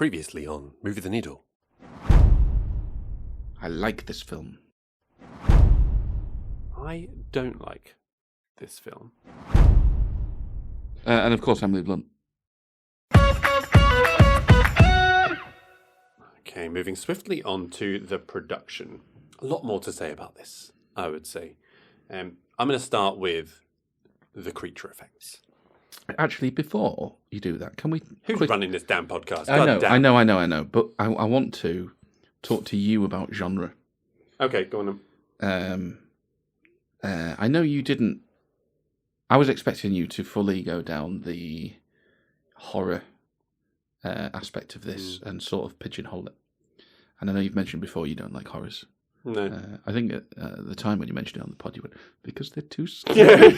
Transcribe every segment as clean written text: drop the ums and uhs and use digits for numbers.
Previously on Movie the Needle. I like this film. I don't like this film. And of course, Emily Blunt. Okay, moving swiftly on to the production. A lot more to say about this, I would say. I'm going to start with the creature effects. Actually, before you do that, can we... Who's running this damn podcast? I know. But I want to talk to you about genre. Okay, go on. I know you didn't... I was expecting you to fully go down the horror aspect of this and sort of pigeonhole it. And I know you've mentioned before you don't like horrors. No. I think at the time when you mentioned it on the pod, you went, because they're too scary.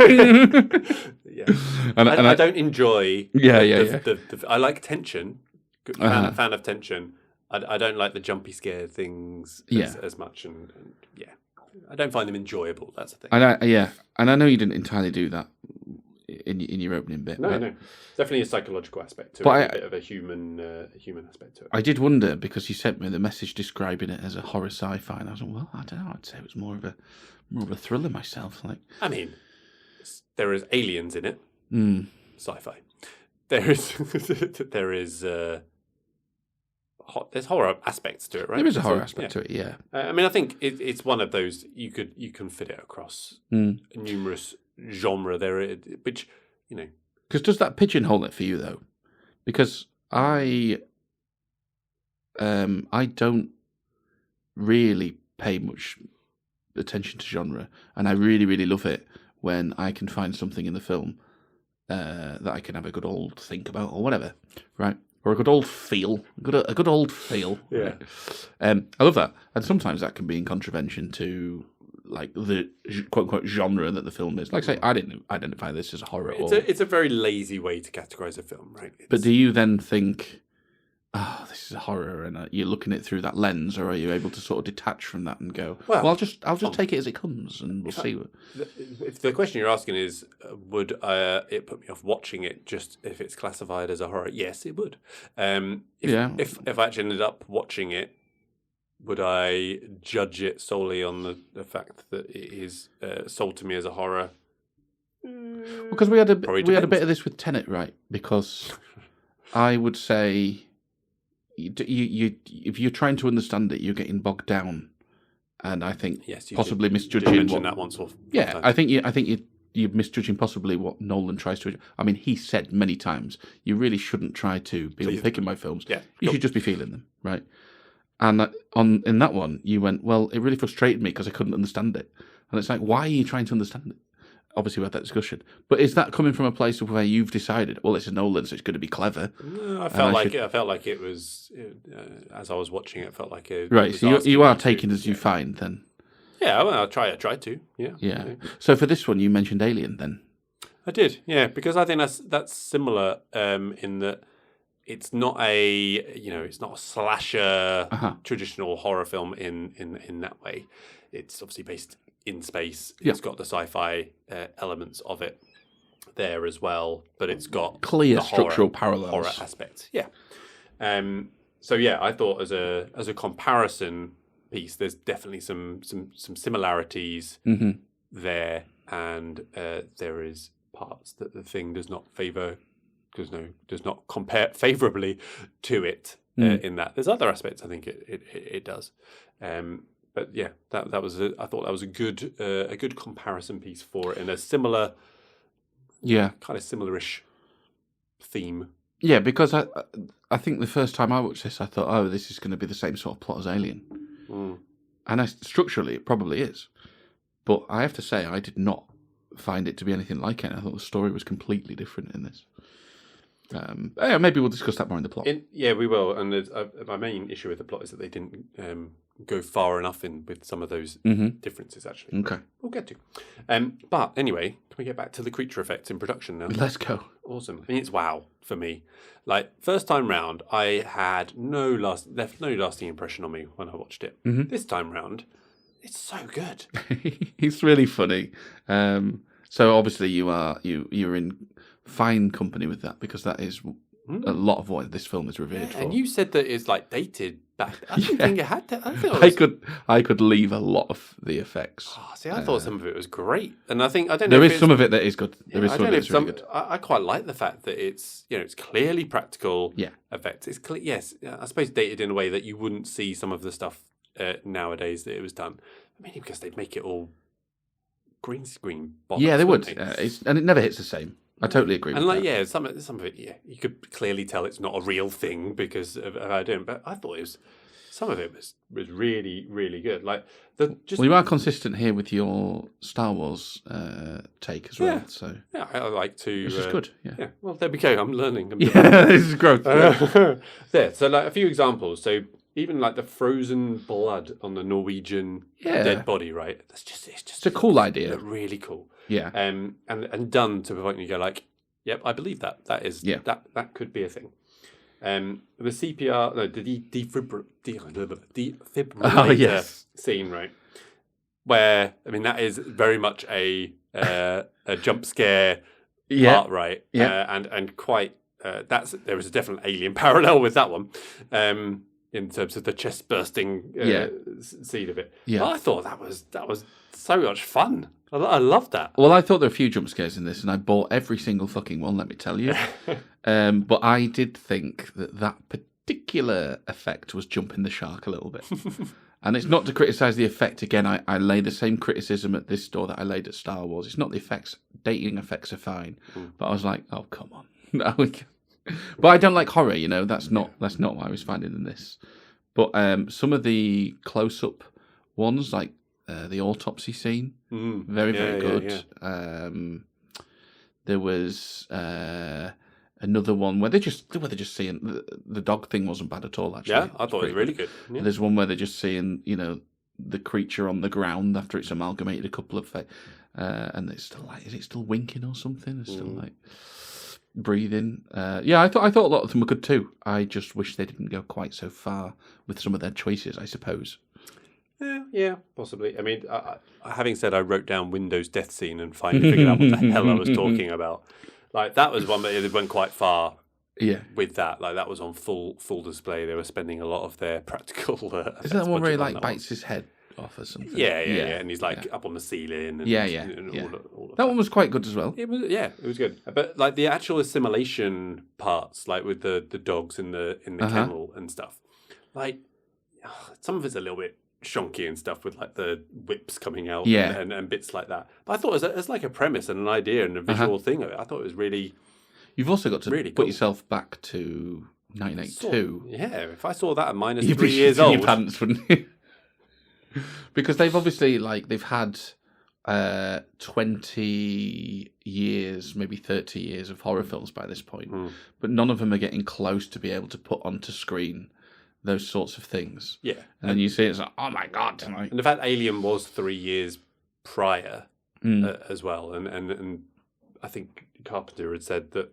Yeah. I don't enjoy... Yeah. I like tension. Fan of tension. I don't like the jumpy scare things as much. And I don't find them enjoyable. That's the thing. And I know you didn't entirely do that in your opening bit. No. Definitely a psychological aspect to it, a bit of a human aspect to it. I did wonder, because you sent me the message describing it as a horror sci-fi, and I was like, well, I don't know, I'd say it was more of a thriller myself. Like, I mean, there is aliens in it. Sci-fi. There's horror aspects to it, right? There is a horror aspect to it, yeah. I mean, I think it's one of those you can fit it across numerous genre there, which, you know. Because does that pigeonhole it for you, though? Because I don't really pay much attention to genre, and I really, really love it when I can find something in the film that I can have a good old think about or whatever, right? Or a good old feel, a good old feel. Yeah. Right? I love that, and sometimes that can be in contravention to like the quote unquote genre that the film is. Like I say, I didn't identify this as a horror. It's a very lazy way to categorize a film, right? But do you then think, oh, this is a horror, and you're looking at it through that lens, or are you able to sort of detach from that and go, well I'll just take it as it comes, and we'll see. If the question you're asking is, would it put me off watching it just if it's classified as a horror? Yes, it would. If I actually ended up watching it, would I judge it solely on the fact that it is sold to me as a horror? Because we had a bit of this with Tenet, right? Because I would say, you if you're trying to understand it, you're getting bogged down, and I think possibly misjudging. You mentioned that once or yeah, I think you're misjudging possibly what Nolan tries to. I mean, he said many times, you really shouldn't try to be picking my films. Yeah, you should just be feeling them, right? And in that one, you went, well, it really frustrated me because I couldn't understand it. And it's like, why are you trying to understand it? Obviously, we had that discussion. But is that coming from a place where you've decided, well, it's a Nolan, so it's going to be clever? No, I felt like it was, as I was watching it, felt like it. Right, so you are taking as you find, then? Yeah, well, I tried to, yeah. So for this one, you mentioned Alien, then? I did, yeah, because I think that's similar in that it's not it's not a slasher traditional horror film in that way. It's obviously based in space. It's got the sci-fi elements of it there as well, but it's got clear structural parallels, horror aspect. Yeah. So yeah, I thought as a comparison piece, there's definitely some similarities there, and there is parts that the thing does not compare favorably to it in that. There's other aspects I think it does. But yeah, that was I thought that was a good comparison piece for it in a similar, kind of similarish theme. Yeah, because I think the first time I watched this, I thought, oh, this is going to be the same sort of plot as Alien, and structurally it probably is. But I have to say, I did not find it to be anything like it. I thought the story was completely different in this. Maybe we'll discuss that more in the plot. We will. And my main issue with the plot is that they didn't go far enough with some of those differences, actually. Okay. We'll get to. But anyway, can we get back to the creature effects in production now? Let's go. Awesome. I mean, it's wow for me. Like, first time round, I had left no lasting impression on me when I watched it. This time round, it's so good. It's really funny. So obviously you're in fine company with that, because that is a lot of what this film is revered for. And you said that it's like dated back. I didn't think it had to. I could leave a lot of the effects. Oh, see, I thought some of it was great, and I don't know. There is some of it that is good. There is some of it that's really good. I quite like the fact that it's it's clearly practical effects. It's yes, I suppose dated in a way that you wouldn't see some of the stuff nowadays that it was done. Mainly because they'd make it all green screen box. Yeah, they would. And it never hits the same. I totally agree with that. Some of it, you could clearly tell it's not a real thing because of how I do. But I thought some of it was really, really good. Like you are consistent here with your Star Wars take as well. So I like to. Which is good. Yeah. Well, there we go. I'm learning. This is growth. There. So like a few examples. So even like the frozen blood on the Norwegian dead body, right? It's a cool idea. Really cool. Yeah. And done to the point you go like, yep, I believe that. That is that could be a thing. The CPR, no, the defibrillator scene, right? Where that is very much a jump scare part, right? Yeah. And quite there was a definite Alien parallel with that one. In terms of the chest bursting scene of it. Yeah. But I thought that was so much fun. I loved that. Well, I thought there were a few jump scares in this, and I bought every single fucking one, let me tell you. But I did think that particular effect was jumping the shark a little bit. And it's not to criticise the effect. Again, I lay the same criticism at this store that I laid at Star Wars. It's not the effects. Dating effects are fine. But I was like, oh, come on. No, but I don't like horror, That's not what I was finding in this. But some of the close-up ones, like the autopsy scene, very, very good. Yeah. There was another one where they're just seeing the dog thing wasn't bad at all. Actually, yeah, I thought it was really good. Yeah. There's one where they're just seeing the creature on the ground after it's amalgamated a couple of, and it's still like, is it still winking or something? It's still like breathing. I thought a lot of them were good too. I just wish they didn't go quite so far with some of their choices, I suppose. Yeah, possibly. Having said I wrote down Windows death scene and finally figured out what the hell I was talking about. Like that was one that it went quite far. Yeah. With that, like that was on full display. They were spending a lot of their practical. Isn't that one where he bites his head off or something? Yeah, and he's up on the ceiling. And, all of that one was quite good as well. It was good. But like the actual assimilation parts, like with the dogs in the kennel and stuff, like some of it's a little bit shonky and stuff with like the whips coming out and bits like that. But I thought as like a premise and an idea and a visual thing of it, I thought it was really. You've also got to really put yourself back to 1982. If I saw that at minus 3 years old, your pants, wouldn't you? Because they've obviously they've had 20 years, maybe 30 years of horror films by this point, but none of them are getting close to be able to put onto screen those sorts of things. Yeah. And then you see it's like, oh my God. And the fact Alien was 3 years prior as well. And I think Carpenter had said that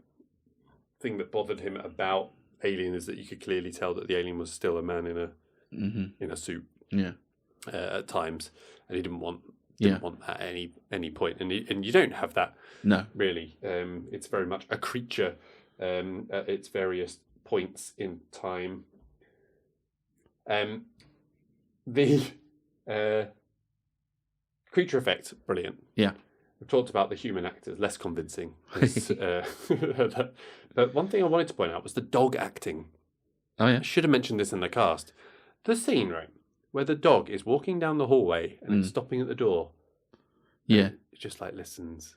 the thing that bothered him about Alien is that you could clearly tell that the alien was still a man in a suit. Yeah. At times. And he didn't want that at any point. And you don't have that. No. Really. It's very much a creature at its various points in time. The creature effect, brilliant. Yeah. We've talked about the human actors, less convincing. But one thing I wanted to point out was the dog acting. Oh, yeah. I should have mentioned this in the cast. The scene, right, where the dog is walking down the hallway and it's stopping at the door. Yeah. It just listens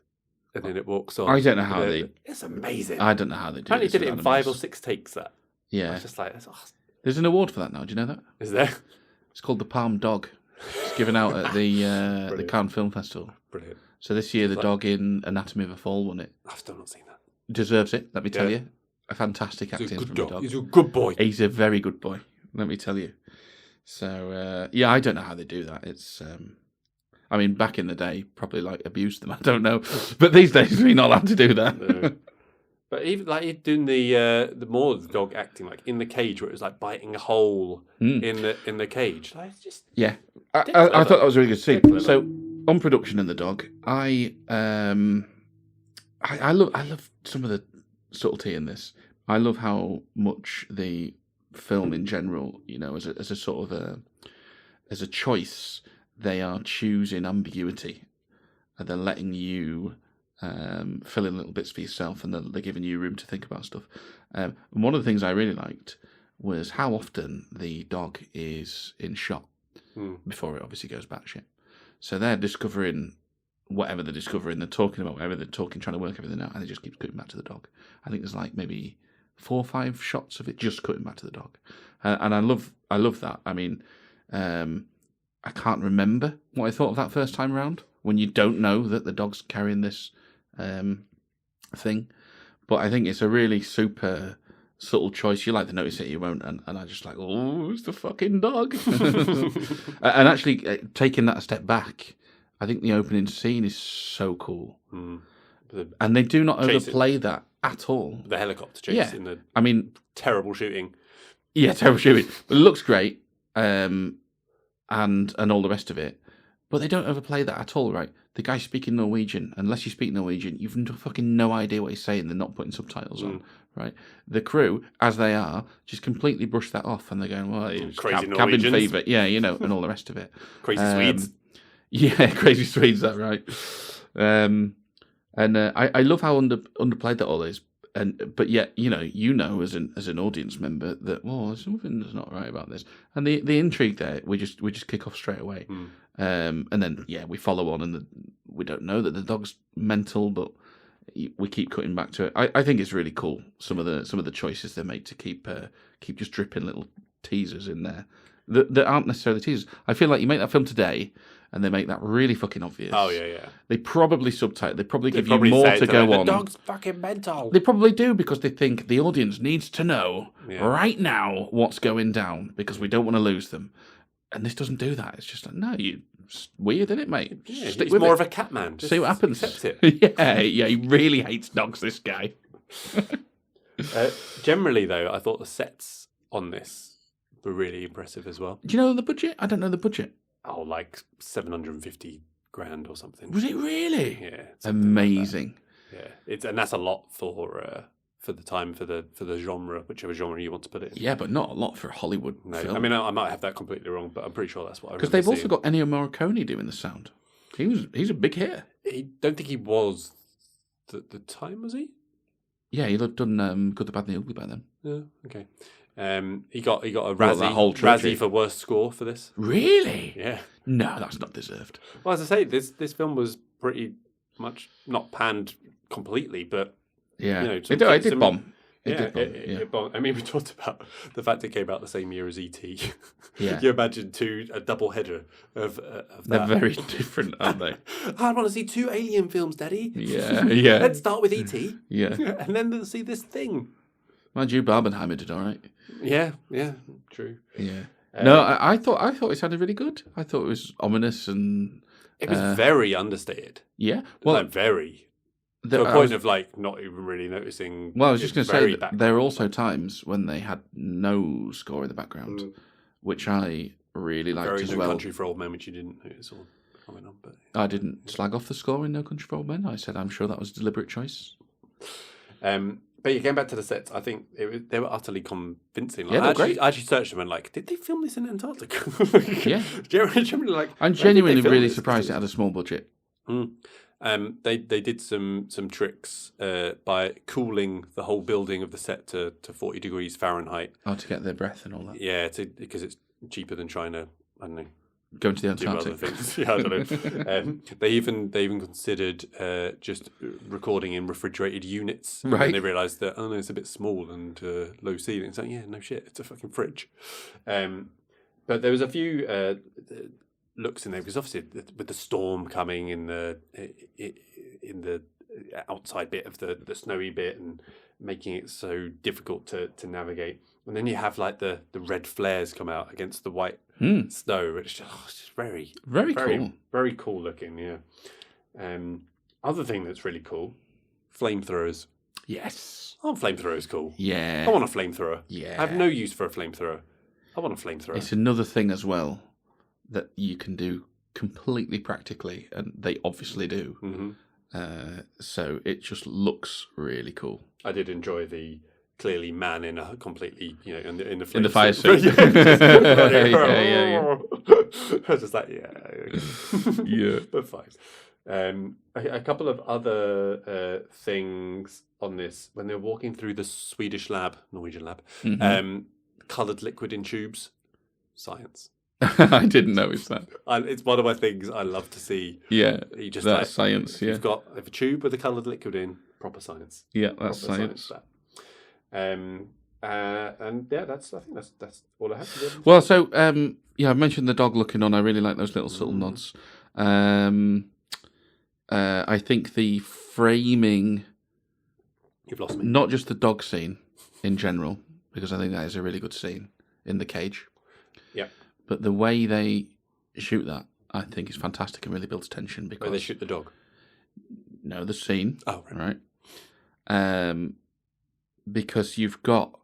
and then it walks on. I don't know how they... It's amazing. I don't know how they do it. Apparently did it in 5 or 6 takes, that. Yeah. It's just like... There's an award for that now. Do you know that? Is there? It's called the Palm Dog. It's given out at the Cannes Film Festival. Brilliant. So this year, the dog in Anatomy of a Fall won it. I've still not seen that. Deserves it, let me tell you. A fantastic acting from the dog. He's a good boy. He's a very good boy, let me tell you. So, I don't know how they do that. It's, back in the day, probably abused them. I don't know. But these days, we're not allowed to do that. No. But even doing the more of the dog acting, like in the cage, where it was biting a hole in the cage. It's just I thought that was a really good scene. So on production and the dog, I love some of the subtlety in this. I love how much the film in general, as a sort of as a choice, they are choosing ambiguity, and they're letting you fill in little bits for yourself, and they're giving you room to think about stuff. And one of the things I really liked was how often the dog is in shot before it obviously goes batshit. So they're discovering whatever they're discovering, they're talking about whatever they're talking, trying to work everything out, and it just keeps cutting back to the dog. I think there's like maybe 4 or 5 shots of it just cutting back to the dog, and I love that. I mean, I can't remember what I thought of that first time around when you don't know that the dog's carrying this thing, but I think it's a really super subtle choice. You like to notice it, you won't, and I just like, oh, it's the fucking dog. And actually, taking that a step back, I think the opening scene is so cool, and they do not overplay that at all. The helicopter chase in the terrible shooting. Yeah, terrible shooting, but it looks great, and all the rest of it. But they don't overplay that at all, right? The guy's speaking Norwegian. Unless you speak Norwegian, you've fucking no idea what he's saying. They're not putting subtitles on, right? The crew, as they are, just completely brush that off, and they're going, well, it's crazy cabin fever, and all the rest of it. Crazy Swedes. Yeah, crazy Swedes, that's right. I love how underplayed that all is. But yet, as an audience member that something's not right about this, and the intrigue there, we just kick off straight away, and then we follow on, and we don't know that the dog's mental, but we keep cutting back to it. I think it's really cool some of the choices they make to keep just dripping little teasers in there that aren't necessarily teasers. I feel like you make that film today, and they make that really fucking obvious. Oh, yeah. They probably subtitle. They probably give you more to go on. The dog's fucking mental. They probably do, because they think the audience needs to know right now what's going down, because we don't want to lose them. And this doesn't do that. It's just like, no, it's weird, isn't it, mate? Yeah, he's more of a cat man. Just see what happens. Accept it. yeah, he really hates dogs, this guy. Generally, though, I thought the sets on this were really impressive as well. Do you know the budget? I don't know the budget. Oh, like 750 grand or something. Was it really? Yeah. Amazing. Like that. And that's a lot for the time, for the genre, whichever genre you want to put it in. Yeah, but not a lot for a Hollywood film. I mean, I might have that completely wrong, but I'm pretty sure that's what I remember. Because they've also got Ennio Morricone doing the sound. He's a big hit. I don't think he was at the time, was he? Yeah, he'd have done Good, the Bad, and the Ugly by then. Yeah, okay. He got a Razzie for worst score for this. Really? Yeah. No, that's not deserved. Well, as I say, this film was pretty much not panned completely, but it did bomb. It bombed. I mean, we talked about the fact it came out the same year as E.T. Yeah. You imagine a double header of that. They're very different, aren't they? I want to see 2 alien films, Daddy. Yeah. Let's start with E.T. Yeah. And then they'll see this thing. Mind you, Barbenheimer did all right. Yeah, true. Yeah. No, I thought it sounded really good. I thought it was ominous, and it was very understated. Yeah, well, very. To a point of not even really noticing. Well, I was just going to say that there are also times when they had no score in the background, which I really liked as well. No Country for Old Men, which you didn't notice or comment on, but I didn't slag off the score in No Country for Old Men. I said I'm sure that was a deliberate choice. But getting back to the sets, I think they were utterly convincing. They're great. I actually searched them and did they film this in Antarctica? Yeah. Generally, I'm genuinely really surprised it had a small budget. They did some tricks by cooling the whole building of the set to 40 degrees Fahrenheit. Oh, to get their breath and all that. Yeah, because it's cheaper than trying to, I don't know, going to the Antarctic. Do other things. Yeah, I don't know. They even considered just recording in refrigerated units. Right. And they realised that, it's a bit small and low ceiling. It's like, yeah, no shit, it's a fucking fridge. But there was a few looks in there, because obviously with the storm coming in the outside bit of the snowy bit and making it so difficult to navigate. And then you have the red flares come out against the white snow. It's just very, very cool. Very cool looking, yeah. Other thing that's really cool, flamethrowers. Yes. Oh, flamethrower's cool. Yeah. I want a flamethrower. Yeah. I have no use for a flamethrower. I want a flamethrower. It's another thing as well that you can do completely practically, and they obviously do. Mm-hmm. So it just looks really cool. I did enjoy the clearly man in a completely, in the fire suit. yeah. I was just like, yeah. But fine. A couple of other things on this when they're walking through the Norwegian lab, coloured liquid in tubes, science. I didn't notice that. It's one of my things I love to see. Yeah, you just that's science. You've got a tube with a coloured liquid in, proper science. Yeah, that's science. And yeah, I think that's all I have to do. Well, so I mentioned the dog looking on. I really like those little subtle nods. I think the framing. You've lost me. Not just the dog scene in general, because I think that is a really good scene in the cage. Yeah. But the way they shoot that, I think, is fantastic and really builds tension. Because where they shoot the dog? No, the scene. Oh, right. Because you've got,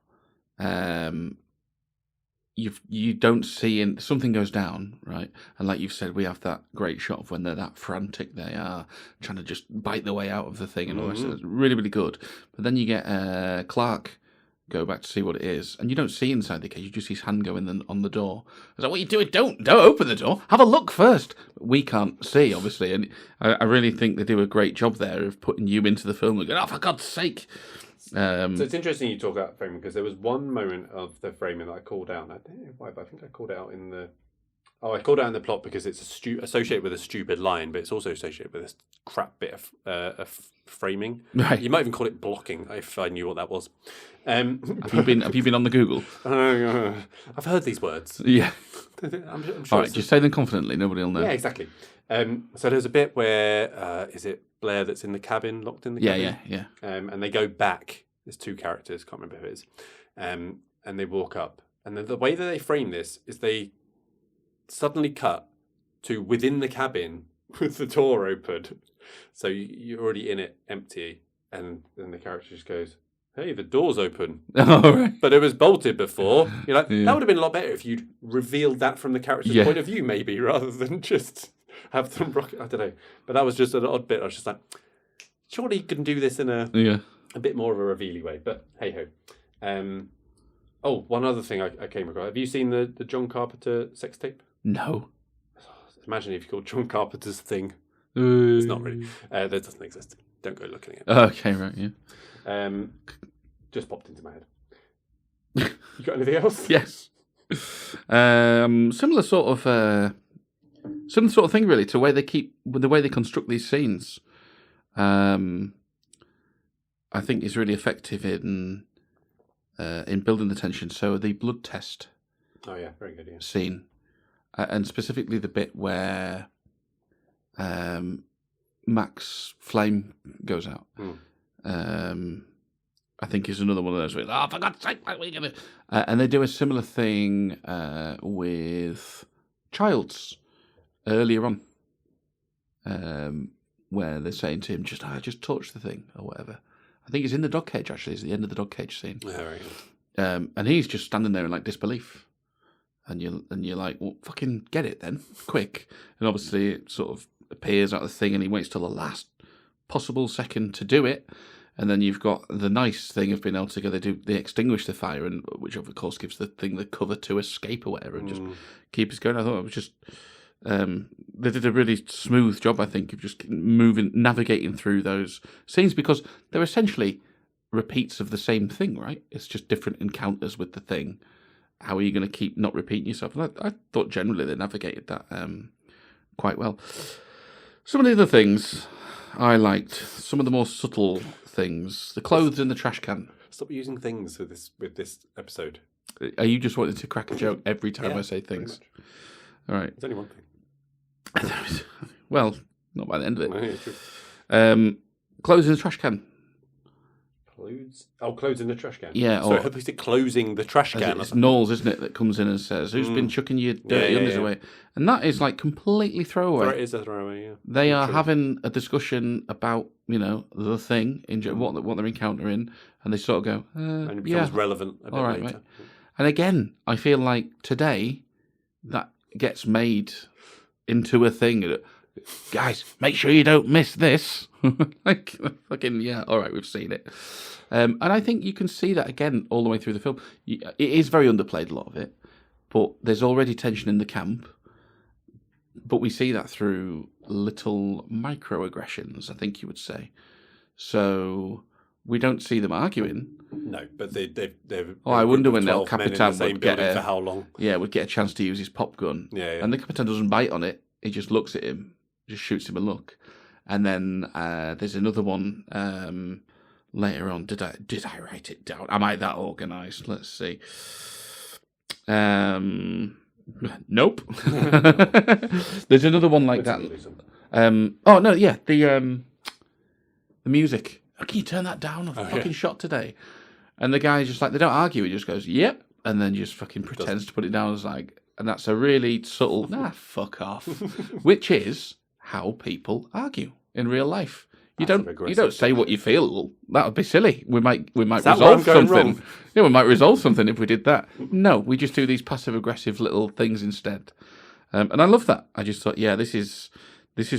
you don't see something goes down, right? And like you've said, we have that great shot of when they're that frantic, they are trying to just bite their way out of the thing and all that. So it's really, really good. But then you get Clark go back to see what it is, and you don't see inside the cage. You just see his hand go in on the door. I was like, "What are you doing? Don't open the door. Have a look first." We can't see, obviously, and I really think they do a great job there of putting you into the film. Like, oh, for God's sake! So it's interesting you talk about framing, because there was one moment of the framing that I called out. And I don't know why, but I think I called it out in the. Oh, I called out in the plot because it's associated with a stupid line, but it's also associated with this crap bit of framing. Right. You might even call it blocking, if I knew what that was. Have you been on the Google? I've heard these words. Yeah. I'm sure. All right, just say them confidently. Nobody will know. Yeah, exactly. So there's a bit where is it Blair that's in the cabin, locked in the cabin? Yeah. And they go back. There's two characters, can't remember who it is. And they walk up, and then the way that they frame this is they suddenly cut to within the cabin with the door open. So you're already in it, empty, and then the character just goes, "Hey, the door's open." Oh, right. But it was bolted before. You're like, that would have been a lot better if you'd revealed that from the character's point of view, maybe, rather than just have them rock. I don't know. But that was just an odd bit. I was just like, surely you can do this in a bit more of a revealy way. But hey ho. One other thing I came across. Have you seen the John Carpenter sex tape? No. Imagine if you called John Carpenter's thing. It's not really. That doesn't exist. Don't go looking at it. Okay, right, yeah. Just popped into my head. You got anything else? Yes. Similar sort of thing, really, to the way they construct these scenes. I think is really effective in building the tension. So the blood test. Oh yeah, very good. Yeah. Scene. And specifically the bit where Mac's flame goes out. I think is another one of those where, oh, for God's sake, what are we going to... and they do a similar thing with Childs earlier on, where they're saying to him, just touch the thing, or whatever. I think it's in the dog cage, actually. It's the end of the dog cage scene. Yeah, very good. And he's just standing there in, like, disbelief. And you're like, well, fucking get it then, quick. And obviously it sort of appears out of the thing, and he waits till the last possible second to do it. And then you've got the nice thing of being able to they extinguish the fire, and which of course gives the thing the cover to escape or whatever, and just keep us going. I thought it was just they did a really smooth job, I think, of just navigating through those scenes, because they're essentially repeats of the same thing, right? It's just different encounters with the thing. How are you going to keep not repeating yourself? And I thought generally they navigated that quite well. Some of the other things I liked, some of the more subtle things, the clothes in the trash can. Stop using things with this episode. Are you just wanting to crack a joke every time I say things? All right. There's only one thing. Well, not by the end of it. No, yeah, true. Clothes in the trash can. Clothes in the trash can. Yeah. So I hope he's closing the trash can. It's Knowles, isn't it, that comes in and says, "Who's been chucking your dirty undies away?" And that is like completely throwaway. It is a throwaway. Yeah. They are having a discussion about the thing, what they're encountering, and they sort of go, and it becomes relevant a bit later. Right. And again, I feel like today that gets made into a thing. Guys, make sure you don't miss this. Like, fucking, yeah, all right, we've seen it. And I think you can see that again all the way through the film. It is very underplayed, a lot of it, but there's already tension in the camp. But we see that through little microaggressions, I think you would say. So we don't see them arguing. No, but they've. Oh, I wonder when El Capitan would get for how long? Yeah, would get a chance to use his pop gun. Yeah. And the Capitan doesn't bite on it. He just looks at him, just shoots him a look. And then there's another one later on. Did I write it down? Am I that organised? Let's see. Nope. There's another one like that. Oh no, yeah, the music. Oh, can you turn that down? I've fucking shot today. And the guy's just like, they don't argue. He just goes, yep, and then just fucking pretends to put it down as like, and that's a really subtle. Fuck off. Which is how people argue in real life. You don't say what you feel. That would be silly. We might resolve something. Yeah, we might resolve something if we did that. No, we just do these passive aggressive little things instead. And I love that. I just thought, yeah, this is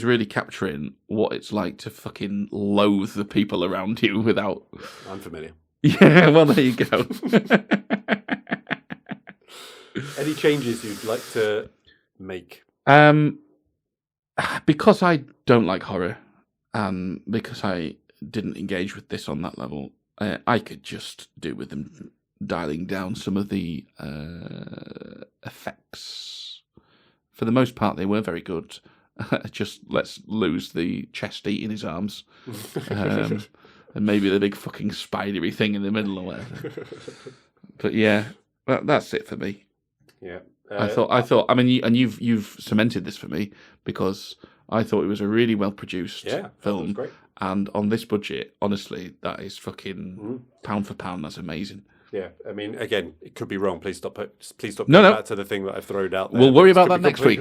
really capturing what it's like to fucking loathe the people around you without. I'm familiar. Yeah, well, there you go. Any changes you'd like to make? Because I don't like horror. And because I didn't engage with this on that level, I could just do with them dialing down some of the effects. For the most part, they were very good. Just let's lose the chest eating his arms, and maybe the big fucking spidery thing in the middle or whatever. But yeah, that's it for me. Yeah, I thought. I mean, and you've cemented this for me because I thought it was a really well produced film. Great. And on this budget, honestly, that is fucking pound for pound. That's amazing. Yeah, I mean, again, it could be wrong. Please stop. Please stop. No. Back to the thing that I've thrown out there. We'll worry about that next week.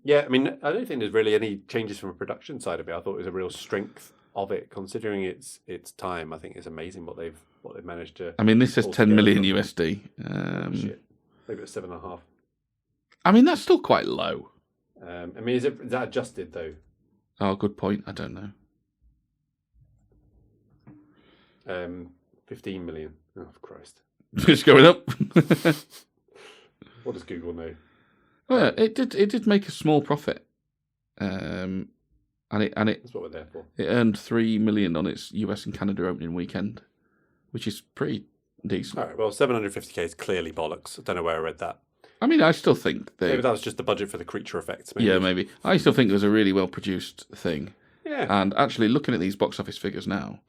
Yeah, I mean, I don't think there's really any changes from a production side of it. I thought it was a real strength of it, considering its time. I think it's amazing what they've managed to. I mean, this says 10 million USD. Shit, maybe it's 7.5. I mean, that's still quite low. I mean, is that adjusted though? Oh, good point. I don't know. 15 million. Oh, Christ. It's going up. What does Google know? Oh, yeah, it did make a small profit. And it That's what we're there for. It earned 3 million on its US and Canada opening weekend, which is pretty decent. All right, well, 750k is clearly bollocks. I don't know where I read that. I mean, I still think maybe that was just the budget for the creature effects. Maybe. Yeah, maybe. I still think it was a really well produced thing. Yeah. And actually, looking at these box office figures now,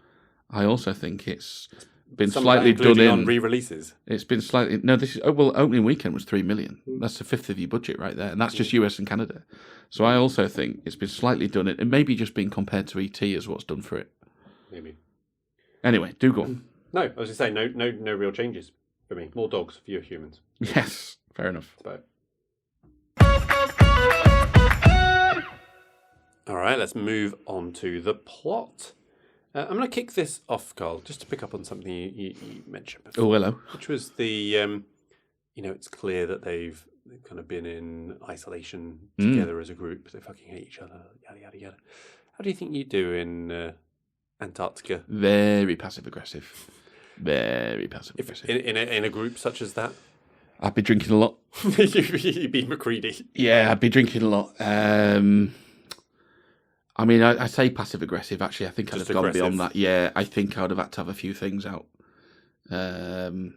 I also think it's been some slightly done in on re-releases. It's been slightly opening weekend was 3 million. That's a fifth of your budget right there, and that's just US and Canada. So I also think it's been slightly done in, and maybe just being compared to ET as what's done for it. Maybe. Anyway, do go on. No, I was just saying no real changes for me. More dogs, fewer humans. Yes, fair enough. That's about it. All right, let's move on to the plot. I'm going to kick this off, Carl, just to pick up on something you mentioned before. Oh, hello. Which was the, it's clear that they've kind of been in isolation together as a group. They fucking hate each other, yada, yada, yada. How do you think you do in Antarctica? Very passive-aggressive. Very passive-aggressive. In a group such as that? I'd be drinking a lot. You'd be McCready. Yeah, I'd be drinking a lot. I mean, I say passive-aggressive. Actually, I think I'd have gone beyond that. Yeah, I think I would have had to have a few things out. Would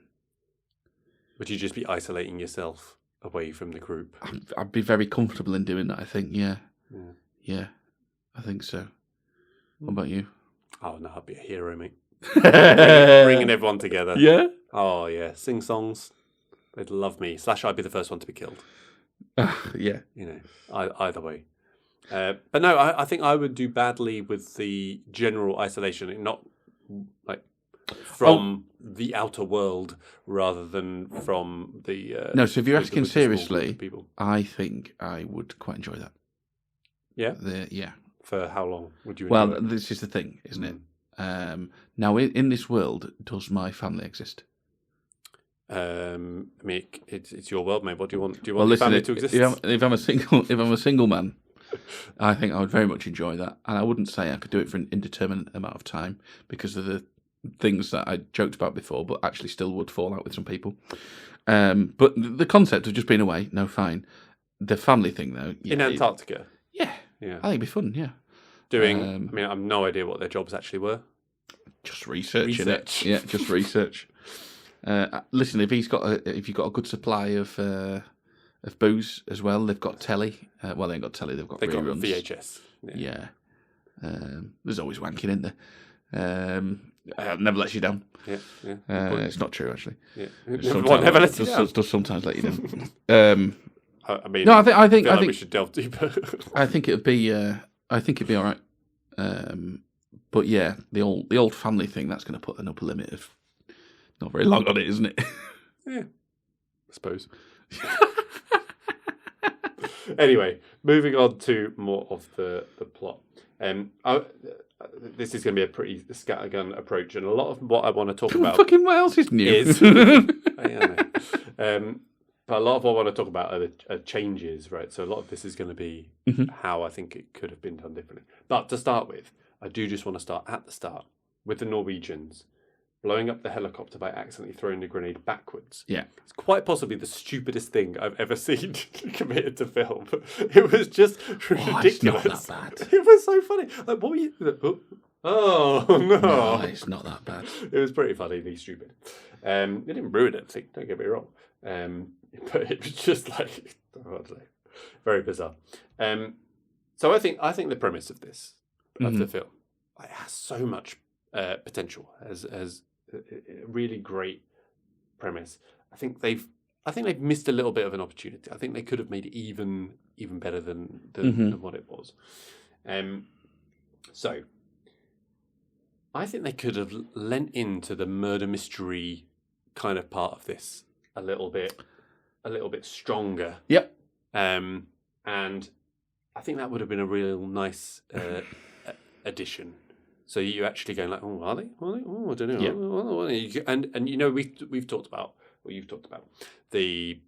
you just be isolating yourself away from the group? I'd be very comfortable in doing that, I think, yeah. Yeah, I think so. What about you? Oh, no, I'd be a hero, mate. Bringing everyone together. Yeah? Oh, yeah. Sing songs. They'd love me. / I'd be the first one to be killed. Yeah. Either way. But no, I think I would do badly with the general isolation, not like from the outer world rather than from the... no, so if you're asking seriously, I think I would quite enjoy that. Yeah? Yeah. For how long would you enjoy Well, it? this is the thing, isn't it? Now, in this world, does my family exist? I mean, it's your world, mate. What do you want? Do you Well, want listen, family to exist? if I'm a single man, I think I would very much enjoy that. And I wouldn't say I could do it for an indeterminate amount of time because of the things that I joked about before, but actually still would fall out with some people. But the concept of just being away, no, fine. The family thing, though. Yeah, in Antarctica? Yeah. I think it'd be fun, yeah. Doing, I have no idea what their jobs actually were. Just researching it. Yeah, just research. Listen, if you've got a good supply of booze as well, they've got telly. Well, they ain't got telly, they've got reruns. VHS. Yeah. There's always wanking in there. Never lets you down. Yeah. It's not true, actually. Yeah. Never lets you down. Does sometimes let you down. I mean, no, I think we should delve deeper. I think it'd be all right. But yeah, the old family thing, that's going to put an upper limit of not very long on it, isn't it? Yeah, I suppose. Anyway, moving on to more of the plot. This is going to be a pretty scattergun approach, and a lot of what I want to talk about. Fucking what else is new? But a lot of what I want to talk about are changes, right? So a lot of this is going to be how I think it could have been done differently. But to start with, I do just want to start at the start with the Norwegians blowing up the helicopter by accidentally throwing the grenade backwards. Yeah. It's quite possibly the stupidest thing I've ever seen committed to film. It was just ridiculous. It's not that bad. It was so funny. Like, what were you... Oh, no. No, it's not that bad. It was pretty funny, stupid. It didn't ruin anything, don't get me wrong. But it was just like, very bizarre. So I think the premise of this, of the film, it has so much potential, as a really great premise. I think they've missed a little bit of an opportunity. I think they could have made it even better than what it was. So I think they could have lent into the murder mystery kind of part of this a little bit stronger. Yep. And I think that would have been a real nice addition. So you're actually going like, oh, are they? Oh, I don't know. Yeah. And you know, we've talked about, or you've talked about the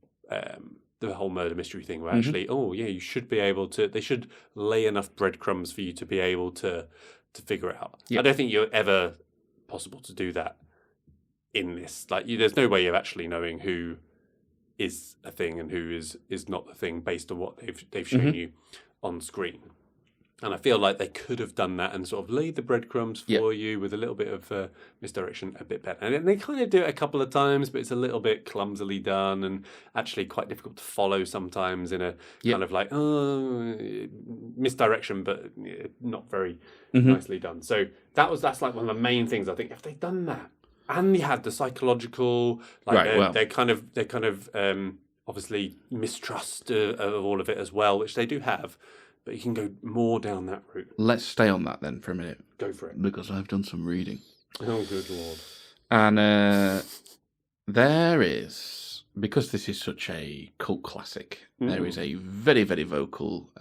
whole murder mystery thing where actually, you should be able to. They should lay enough breadcrumbs for you to be able to figure it out. Yep. I don't think you're ever possible to do that in this. Like, there's no way of actually knowing who is a thing and who is not the thing based on what they've shown you on screen. And I feel like they could have done that and sort of laid the breadcrumbs for you with a little bit of misdirection a bit better. And they kind of do it a couple of times, but it's a little bit clumsily done and actually quite difficult to follow sometimes in a kind of like, misdirection, but not very nicely done. So that's like one of the main things I think. If they'd done that, and you had the psychological, like they're kind of obviously mistrust of all of it as well, which they do have. But you can go more down that route. Let's stay on that then for a minute. Go for it. Because I've done some reading. Oh, good Lord. And there is, because this is such a cult classic, there is a very, very vocal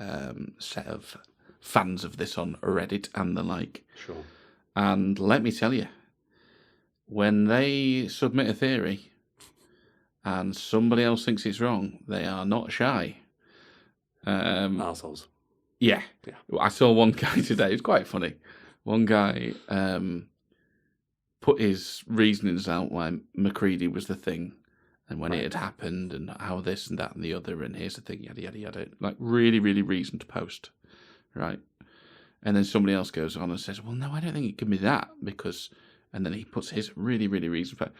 set of fans of this on Reddit and the like. Sure. And let me tell you, when they submit a theory and somebody else thinks it's wrong, they are not shy. Arseholes. Yeah. I saw one guy today. It's quite funny. One guy put his reasonings out why McCready was the thing and when it had happened and how this and that and the other and here's the thing, yada, yada, yada. Like, really, really reasoned post, right? And then somebody else goes on and says, well, no, I don't think it can be that because... And then he puts his really, really reasoned post.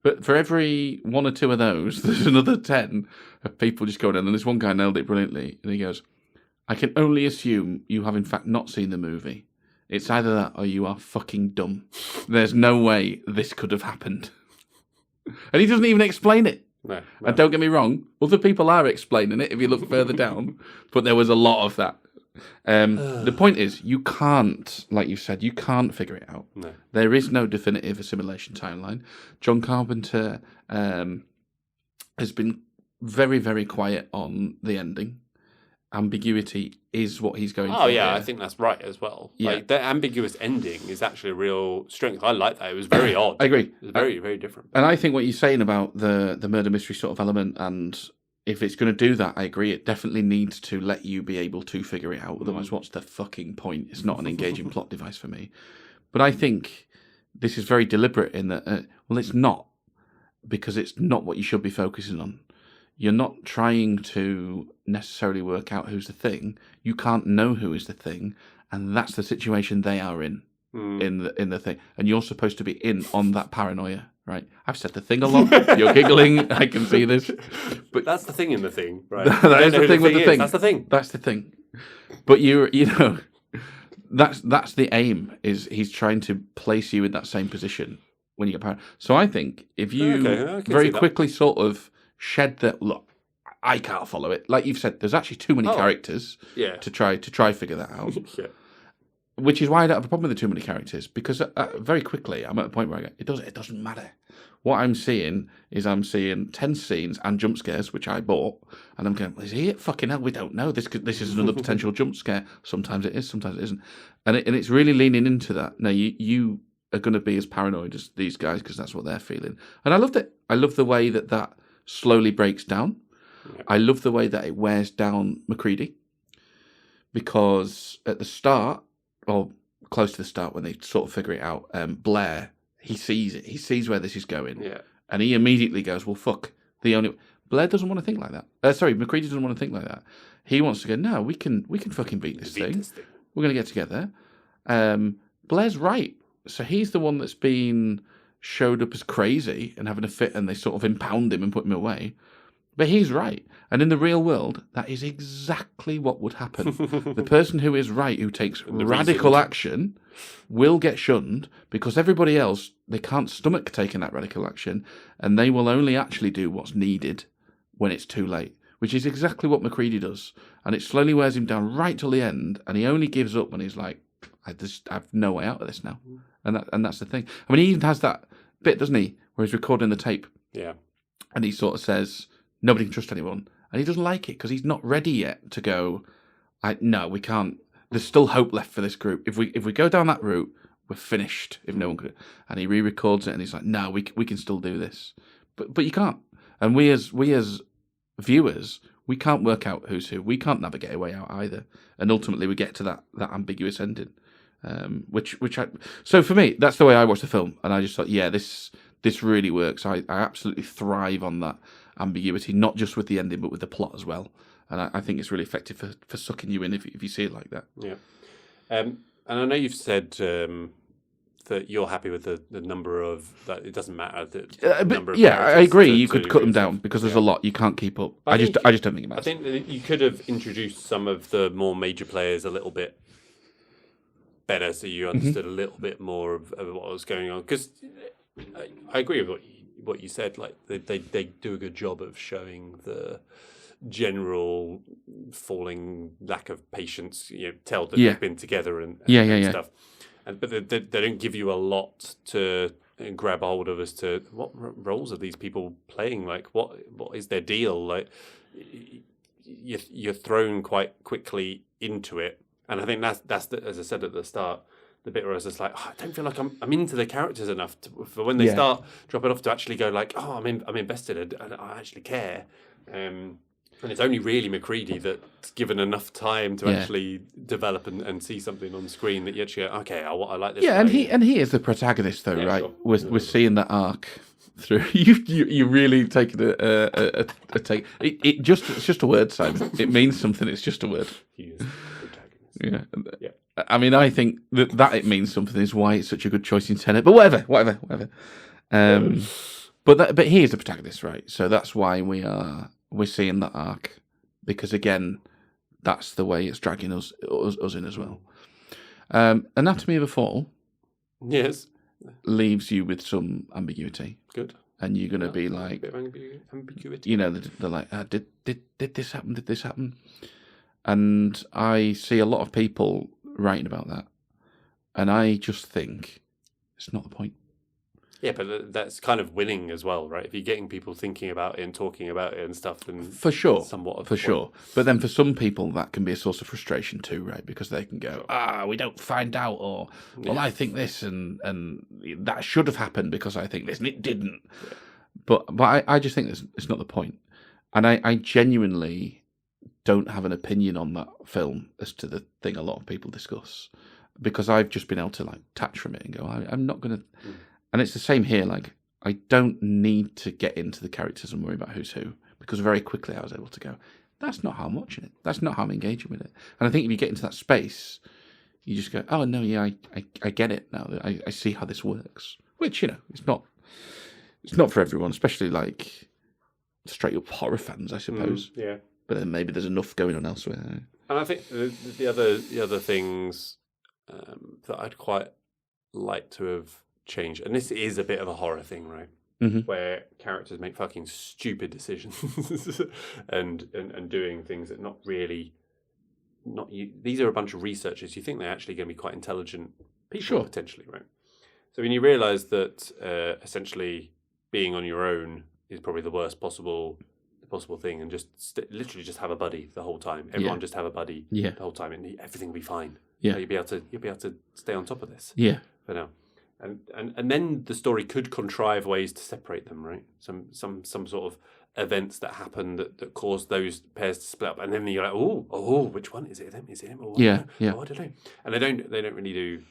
But for every one or two of those, there's another 10 of people just going in. And this one guy nailed it brilliantly. And he goes, I can only assume you have in fact not seen the movie. It's either that or you are fucking dumb. There's no way this could have happened. And he doesn't even explain it. No. And don't get me wrong, other people are explaining it if you look further down. But there was a lot of that. The point is, you can't, like you said, you can't figure it out. No. There is no definitive assimilation timeline. John Carpenter has been very, very quiet on the ending. Ambiguity is what he's going for. Oh, yeah, I think that's right as well. Yeah. Like, the ambiguous ending is actually a real strength. I like that. It was very odd. I agree. It was very, very different. And I think what you're saying about the murder mystery sort of element and if it's going to do that, I agree. It definitely needs to let you be able to figure it out. Otherwise, what's the fucking point? It's not an engaging plot device for me. But I think this is very deliberate in that, well, it's not, because it's not what you should be focusing on. You're not trying to necessarily work out who's the thing. You can't know who is the thing, and that's the situation they are in the thing. And you're supposed to be in on that paranoia, right? I've said the thing a lot. You're giggling. I can see this. But that's the thing in the thing, right? That is the thing with the thing. That's the thing. That's the thing. But you know, that's the aim. Is he's trying to place you in that same position when you get paranoid. So I think if you very quickly sort of shed that, look, I can't follow it. Like you've said, there's actually too many characters to try figure that out. Which is why I don't have a problem with the too many characters, because very quickly I'm at a point where I go, it doesn't matter. What I'm seeing is 10 scenes and jump scares, which I bought, and I'm going, is he it? Fucking hell, we don't know. This is another potential jump scare. Sometimes it is, sometimes it isn't. And it's really leaning into that. Now, you are going to be as paranoid as these guys because that's what they're feeling. And I loved it. I love the way that slowly breaks down. Yeah. I love the way that it wears down McCready, because at the start, or close to the start when they sort of figure it out, Blair, he sees it. He sees where this is going. Yeah. And he immediately goes, well, fuck. Blair doesn't want to think like that. McCready doesn't want to think like that. He wants to go, no, we can fucking beat this thing. We're going to get together. Blair's right. So he's the one that's been showed up as crazy and having a fit, and they sort of impound him and put him away. But he's right. And in the real world, that is exactly what would happen. The person who is right, who takes radical action, will get shunned, because everybody else, they can't stomach taking that radical action, and they will only actually do what's needed when it's too late, which is exactly what McCready does. And it slowly wears him down right till the end, and he only gives up when he's like, I've no way out of this now. And that's the thing. I mean, he even has that bit, doesn't he, where he's recording the tape. Yeah. And he sort of says, nobody can trust anyone. And he doesn't like it because he's not ready yet to go, no, we can't. There's still hope left for this group. If we go down that route, we're finished if no one could. And he re-records it and he's like, no, we can still do this. But you can't. And we as viewers, we can't work out who's who. We can't navigate a way out either. And ultimately we get to that ambiguous ending. So for me, that's the way I watched the film. And I just thought, yeah, this really works. I absolutely thrive on that ambiguity, not just with the ending, but with the plot as well. And I think it's really effective for sucking you in if you see it like that. Yeah. And I know you've said that you're happy with the number of, that it doesn't matter. I agree. You could cut them down because there's a lot you can't keep up. I just don't think it matters. I think that you could have introduced some of the more major players a little bit better, so you understood a little bit more of what was going on. Because I agree with what you said. Like they do a good job of showing the general falling lack of patience. Tell that they've been together and stuff. But they don't give you a lot to grab hold of as to what roles are these people playing. Like what is their deal? Like you're thrown quite quickly into it, and I think that's as I said at the start, the bit where I was just like, I don't feel like I'm into the characters enough for when they start dropping off to actually go like, I'm invested and I actually care. And it's only really McCready that's given enough time to actually develop and see something on screen that you actually go, okay, I like this. Yeah, and he is the protagonist though, right? Sure. We're seeing that arc through. You really taking a take. It's just a word, Simon. It means something. It's just a word. He is the protagonist. Yeah. I mean, I think that it means something is why it's such a good choice in Tenet. But whatever. But he is the protagonist, right? So that's why we're seeing that arc, because again, that's the way it's dragging us in as well. Anatomy of a Fall, yes, leaves you with some ambiguity. Good, and you're going to be like, a bit of ambiguity. They're like, did this happen? Did this happen? And I see a lot of people writing about that, and I just think it's not the point. Yeah, but that's kind of winning as well, right? If you're getting people thinking about it and talking about it and stuff, then for sure, somewhat for sure. But then for some people, that can be a source of frustration too, right? Because they can go, we don't find out, or well, I think this, and that should have happened because I think this, and it didn't. Yeah. But I just think it's not the point. And I genuinely don't have an opinion on that film as to the thing a lot of people discuss, because I've just been able to like detach from it and go, I'm not going to. And it's the same here. Like, I don't need to get into the characters and worry about who's who, because very quickly I was able to go, that's not how I'm watching it. That's not how I'm engaging with it. And I think if you get into that space, you just go, oh no, yeah, I get it now. I see how this works. Which, it's not for everyone, especially like straight up horror fans, I suppose. Yeah. But then maybe there's enough going on elsewhere. And I think the other things that I'd quite like to have changed, and this is a bit of a horror thing, right? Mm-hmm. Where characters make fucking stupid decisions and doing things that not really. These are a bunch of researchers. You think they're actually going to be quite intelligent people, potentially, right? So when you realise that essentially being on your own is probably the worst possible thing, and just literally just have a buddy the whole time. Everyone just have a buddy the whole time, and everything will be fine. Yeah, you'll be able to stay on top of this. Yeah, for now, and then the story could contrive ways to separate them, right? Some sort of events that happen that cause those pairs to split up, and then you're like, oh, which one is it? Them? Is it him? Or what? Yeah. Oh, I don't know. And they don't really do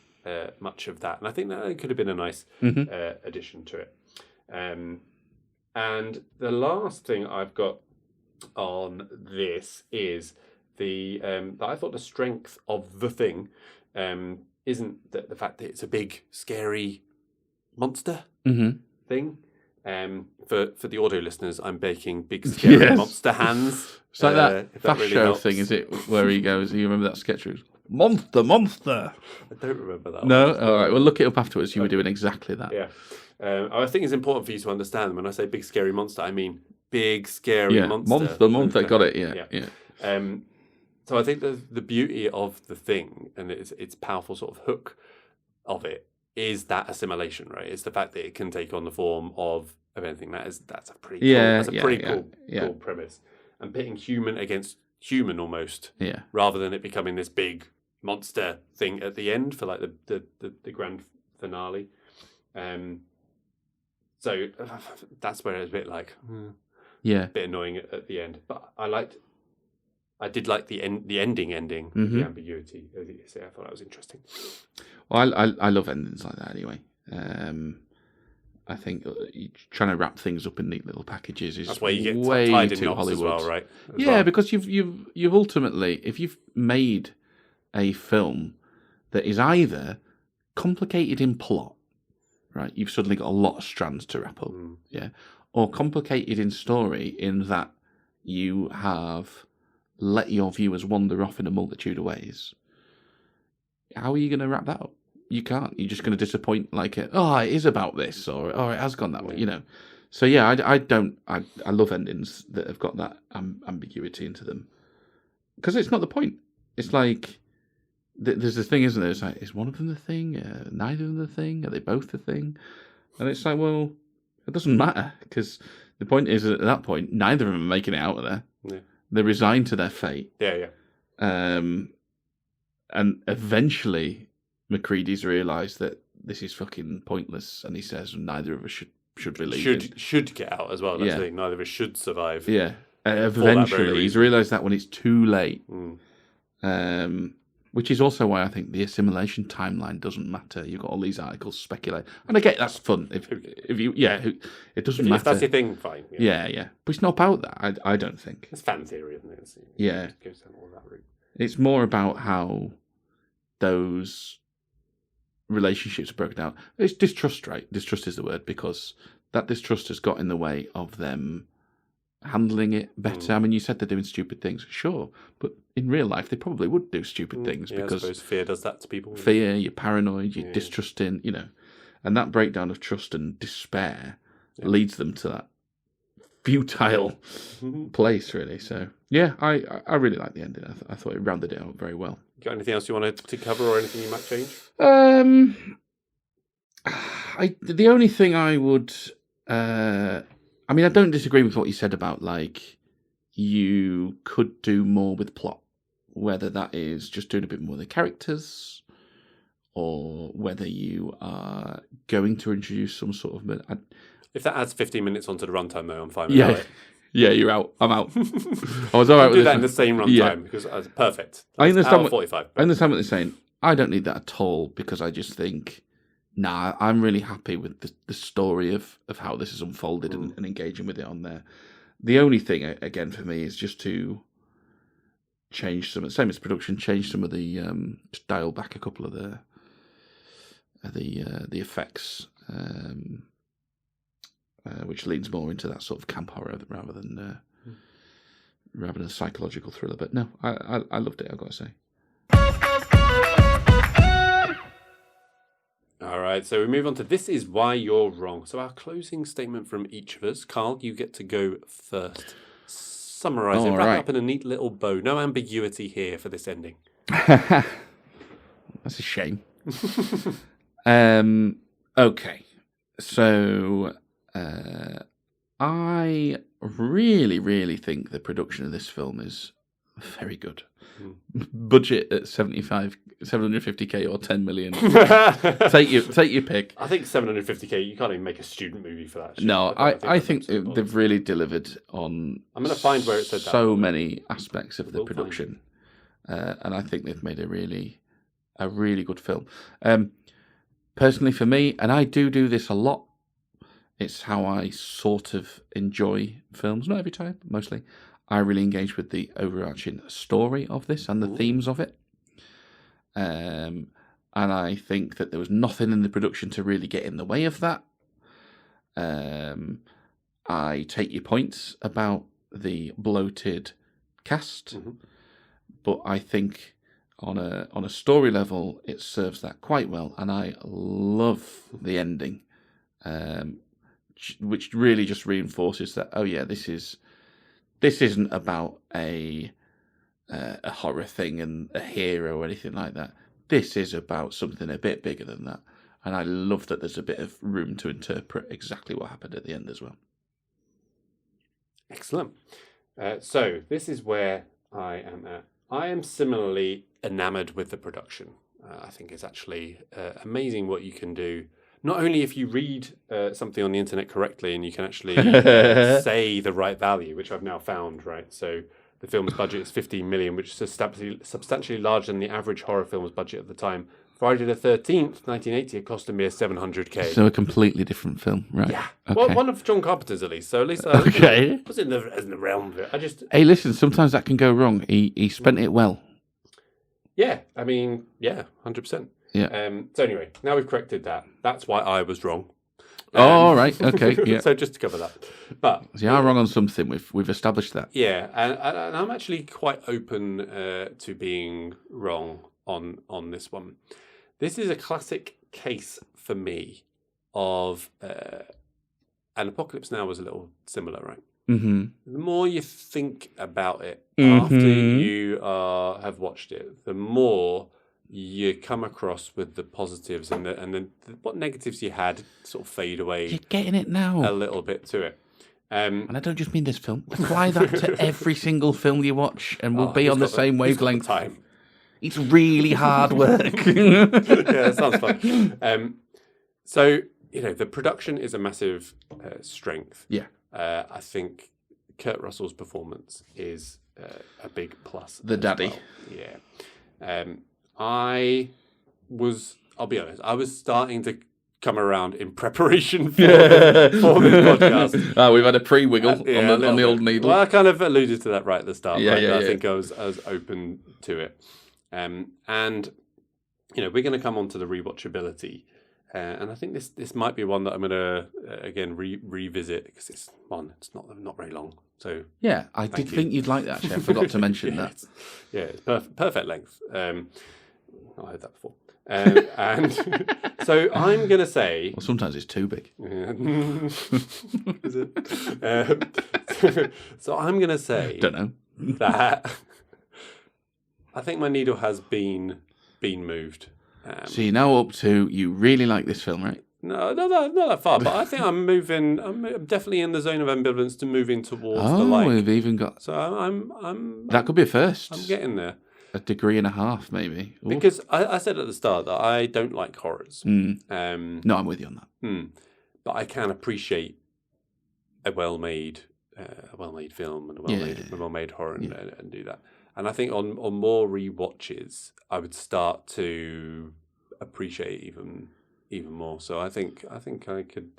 much of that, and I think that could have been a nice addition to it. And the last thing I've got on this is that I thought the strength of the thing isn't the fact that it's a big scary monster thing. For the audio listeners, I'm baking big scary monster hands. It's like that Fast really Show helps. Thing, is it? Where he goes, you remember that sketch? Monster. I don't remember that. No? All right, well, look it up afterwards. You were doing exactly that. Yeah. I think it's important for you to understand when I say big scary monster, I mean big scary monster. Monster, got it, yeah. So I think the beauty of the thing and its powerful sort of hook of it is that assimilation, right? It's the fact that it can take on the form of anything. That's a pretty cool premise. And pitting human against human almost, rather than it becoming this big monster thing at the end for like the grand finale. So that's where it's a bit like, a bit annoying at the end. But I did like the ending, the ambiguity. I thought that was interesting. Well, I love endings like that anyway. I think trying to wrap things up in neat little packages is that's why you get way tied too in Hollywood, as well, right? Because you've ultimately, if you've made a film that is either complicated in plot, right, you've suddenly got a lot of strands to wrap up, or complicated in story in that you have let your viewers wander off in a multitude of ways. How are you going to wrap that up? You can't. You're just going to disappoint it is about this, or it has gone that way, So I love endings that have got that ambiguity into them, because it's not the point. It's like there's this thing, isn't there? It's like, is one of them the thing? Neither of them the thing? Are they both the thing? And it's like, well, it doesn't matter, because the point is at that point, neither of them are making it out of there. Yeah. They're resigned to their fate. Yeah. And eventually, McCready's realised that this is fucking pointless, and he says neither of us should believe. Should get out as well. That's the thing. Neither of us should survive. Yeah. Eventually, he's realised that when it's too late. Which is also why I think the assimilation timeline doesn't matter. You've got all these articles speculate, and I get that's fun. If you it doesn't matter. If that's your thing, fine. Yeah. But it's not about that. I don't think it's fan theory, isn't it? It goes down all that route. It's more about how those relationships are broken down. It's distrust, right? Distrust is the word, because that distrust has got in the way of them handling it better. I mean, you said they're doing stupid things, sure, but in real life they probably would do stupid things because I suppose fear does that to people. Fear, you're paranoid, you're distrusting, and that breakdown of trust and despair leads them to that futile place, really. So I really like the ending. I thought it rounded it out very well. Got anything else you wanted to cover, or anything you might change? The only thing I would, I don't disagree with what you said about like you could do more with plot, whether that is just doing a bit more of the characters, or whether you are going to introduce some sort of. If that adds 15 minutes onto the runtime, though, I'm fine with that. Yeah, you're out. I'm out. I was all right with do this that in the same runtime because it's perfect. I understand. Hour 45. I understand what they're saying. I don't need that at all because I just think, nah, I'm really happy with the story of how this has unfolded and engaging with it on there. The only thing, again, for me is just to change some, same as production, change some of the, just dial back a couple of the effects, which leans more into that sort of camp horror rather than a psychological thriller. But no, I loved it, I've got to say. All right, so we move on to This Is Why You're Wrong. So our closing statement from each of us. Carl, you get to go first. Summarise it, wrap it up in a neat little bow. No ambiguity here for this ending. That's a shame. Okay, so I really, really think the production of this film is very good. Budget at 750k or 10 million. take your pick. I think 750k. You can't even make a student movie for that. No, I think they've really delivered on. I'm going to find where it said that. So many aspects of the production, and I think they've made a really good film. Personally, for me, and I do this a lot. It's how I sort of enjoy films. Not every time, mostly. I really engage with the overarching story of this and the themes of it. And I think that there was nothing in the production to really get in the way of that. I take your points about the bloated cast, but I think on a story level, it serves that quite well. And I love the ending, which really just reinforces that, oh yeah, this isn't about a horror thing and a hero or anything like that. This is about something a bit bigger than that. And I love that there's a bit of room to interpret exactly what happened at the end as well. Excellent. So this is where I am at. I am similarly enamoured with the production. I think it's actually amazing what you can do. Not only if you read something on the internet correctly and you can actually say the right value, which I've now found, right? So the film's budget is 15 million, which is substantially larger than the average horror film's budget at the time. Friday the 13th, 1980, it cost a mere 700k. So a completely different film, right? Yeah. Okay. Well, one of John Carpenter's at least. So at least okay. was in the realm of it. Hey, listen, sometimes that can go wrong. He spent it well. Yeah, I mean, yeah, 100%. Yeah. So anyway, now we've corrected that. That's why I was wrong. All right. Okay. Yeah. So just to cover that, but so you are wrong on something. We've established that. Yeah, and I'm actually quite open to being wrong on this one. This is a classic case for me of, and Apocalypse Now was a little similar, right? Mm-hmm. The more you think about it after you have watched it, the more you come across with the positives and then what negatives you had sort of fade away. You're getting it now. A little bit to it. And I don't just mean this film. Apply that to every single film you watch and we'll be on the same wavelength. Time. It's really hard work. Yeah, that sounds fun. So, the production is a massive strength. Yeah. I think Kurt Russell's performance is a big plus. The daddy. Well. Yeah. I'll be honest, I was starting to come around in preparation for this podcast. We've had a pre-wiggle on the old needle. Well, I kind of alluded to that right at the start. Yeah, I think I was open to it. And, we're going to come on to the rewatchability. And I think this might be one that I'm going to, again, revisit because it's not very long. So yeah, I did think you'd like that, actually. I forgot to mention that. It's perfect length. I heard that before. And so I'm going to say... Well, sometimes it's too big. Is it? So I'm going to say... Don't know. That I think my needle has been moved. So you're now up to... You really like this film, right? No, not that far, but I think I'm moving... I'm definitely in the zone of ambivalence to moving towards the like. Oh, we've even got... So I'm that could be a first. I'm getting there. A degree and a half, maybe. Ooh. Because I said at the start that I don't like horrors. No, I'm with you on that. But I can appreciate a well-made a well-made film and a well-made horror and do that. And I think on more rewatches, I would start to appreciate even more. So I think I could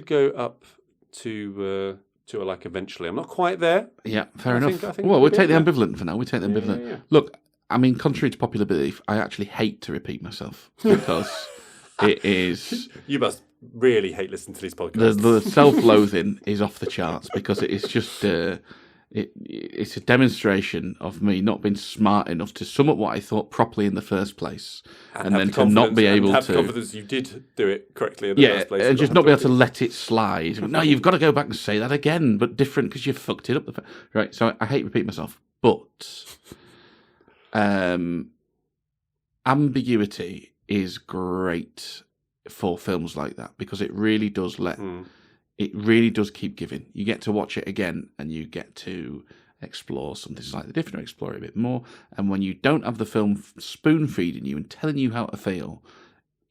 go up to a like eventually. I'm not quite there. Yeah, fair enough. Well, we'll take the ambivalent for now. We take the ambivalent. Yeah. Look, I mean, contrary to popular belief, I actually hate to repeat myself because it is. You must really hate listening to these podcasts. The self-loathing is off the charts because it is just it's a demonstration of me not being smart enough to sum up what I thought properly in the first place, and then to not be able to have confidence you did do it correctly in the first place. And just not be able to let it slide. No, you've got to go back and say that again, but different because you fucked it up. Right, so I hate repeating myself, but ambiguity is great for films like that because it really does it really does keep giving. You get to watch it again and you get to explore something slightly different or explore it a bit more. And when you don't have the film spoon feeding you and telling you how to feel,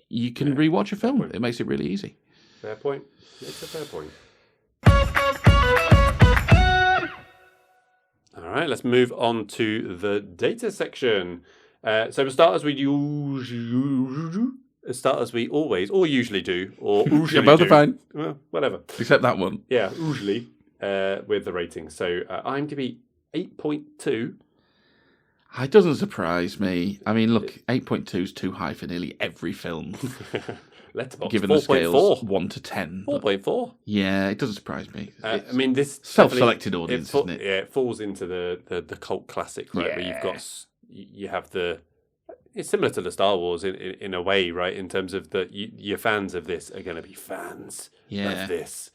you can rewatch a film. It makes it really easy. Fair point. It's a fair point. All right, let's move on to the data section. So we'll start as we always or usually do, or usually both are fine. Well, whatever. Except that one. Yeah, usually with the rating. So IMDb 8.2. It doesn't surprise me. I mean, look, 8.2 is too high for nearly every film. Letterboxd, given the scales 1 to 10. 4.4. Yeah, it doesn't surprise me. I mean, this self-selected audience, isn't it? Yeah, it falls into the cult classic, right? Yeah. Where you have the. It's similar to the Star Wars in a way, right? In terms of your fans of this are going to be fans of this.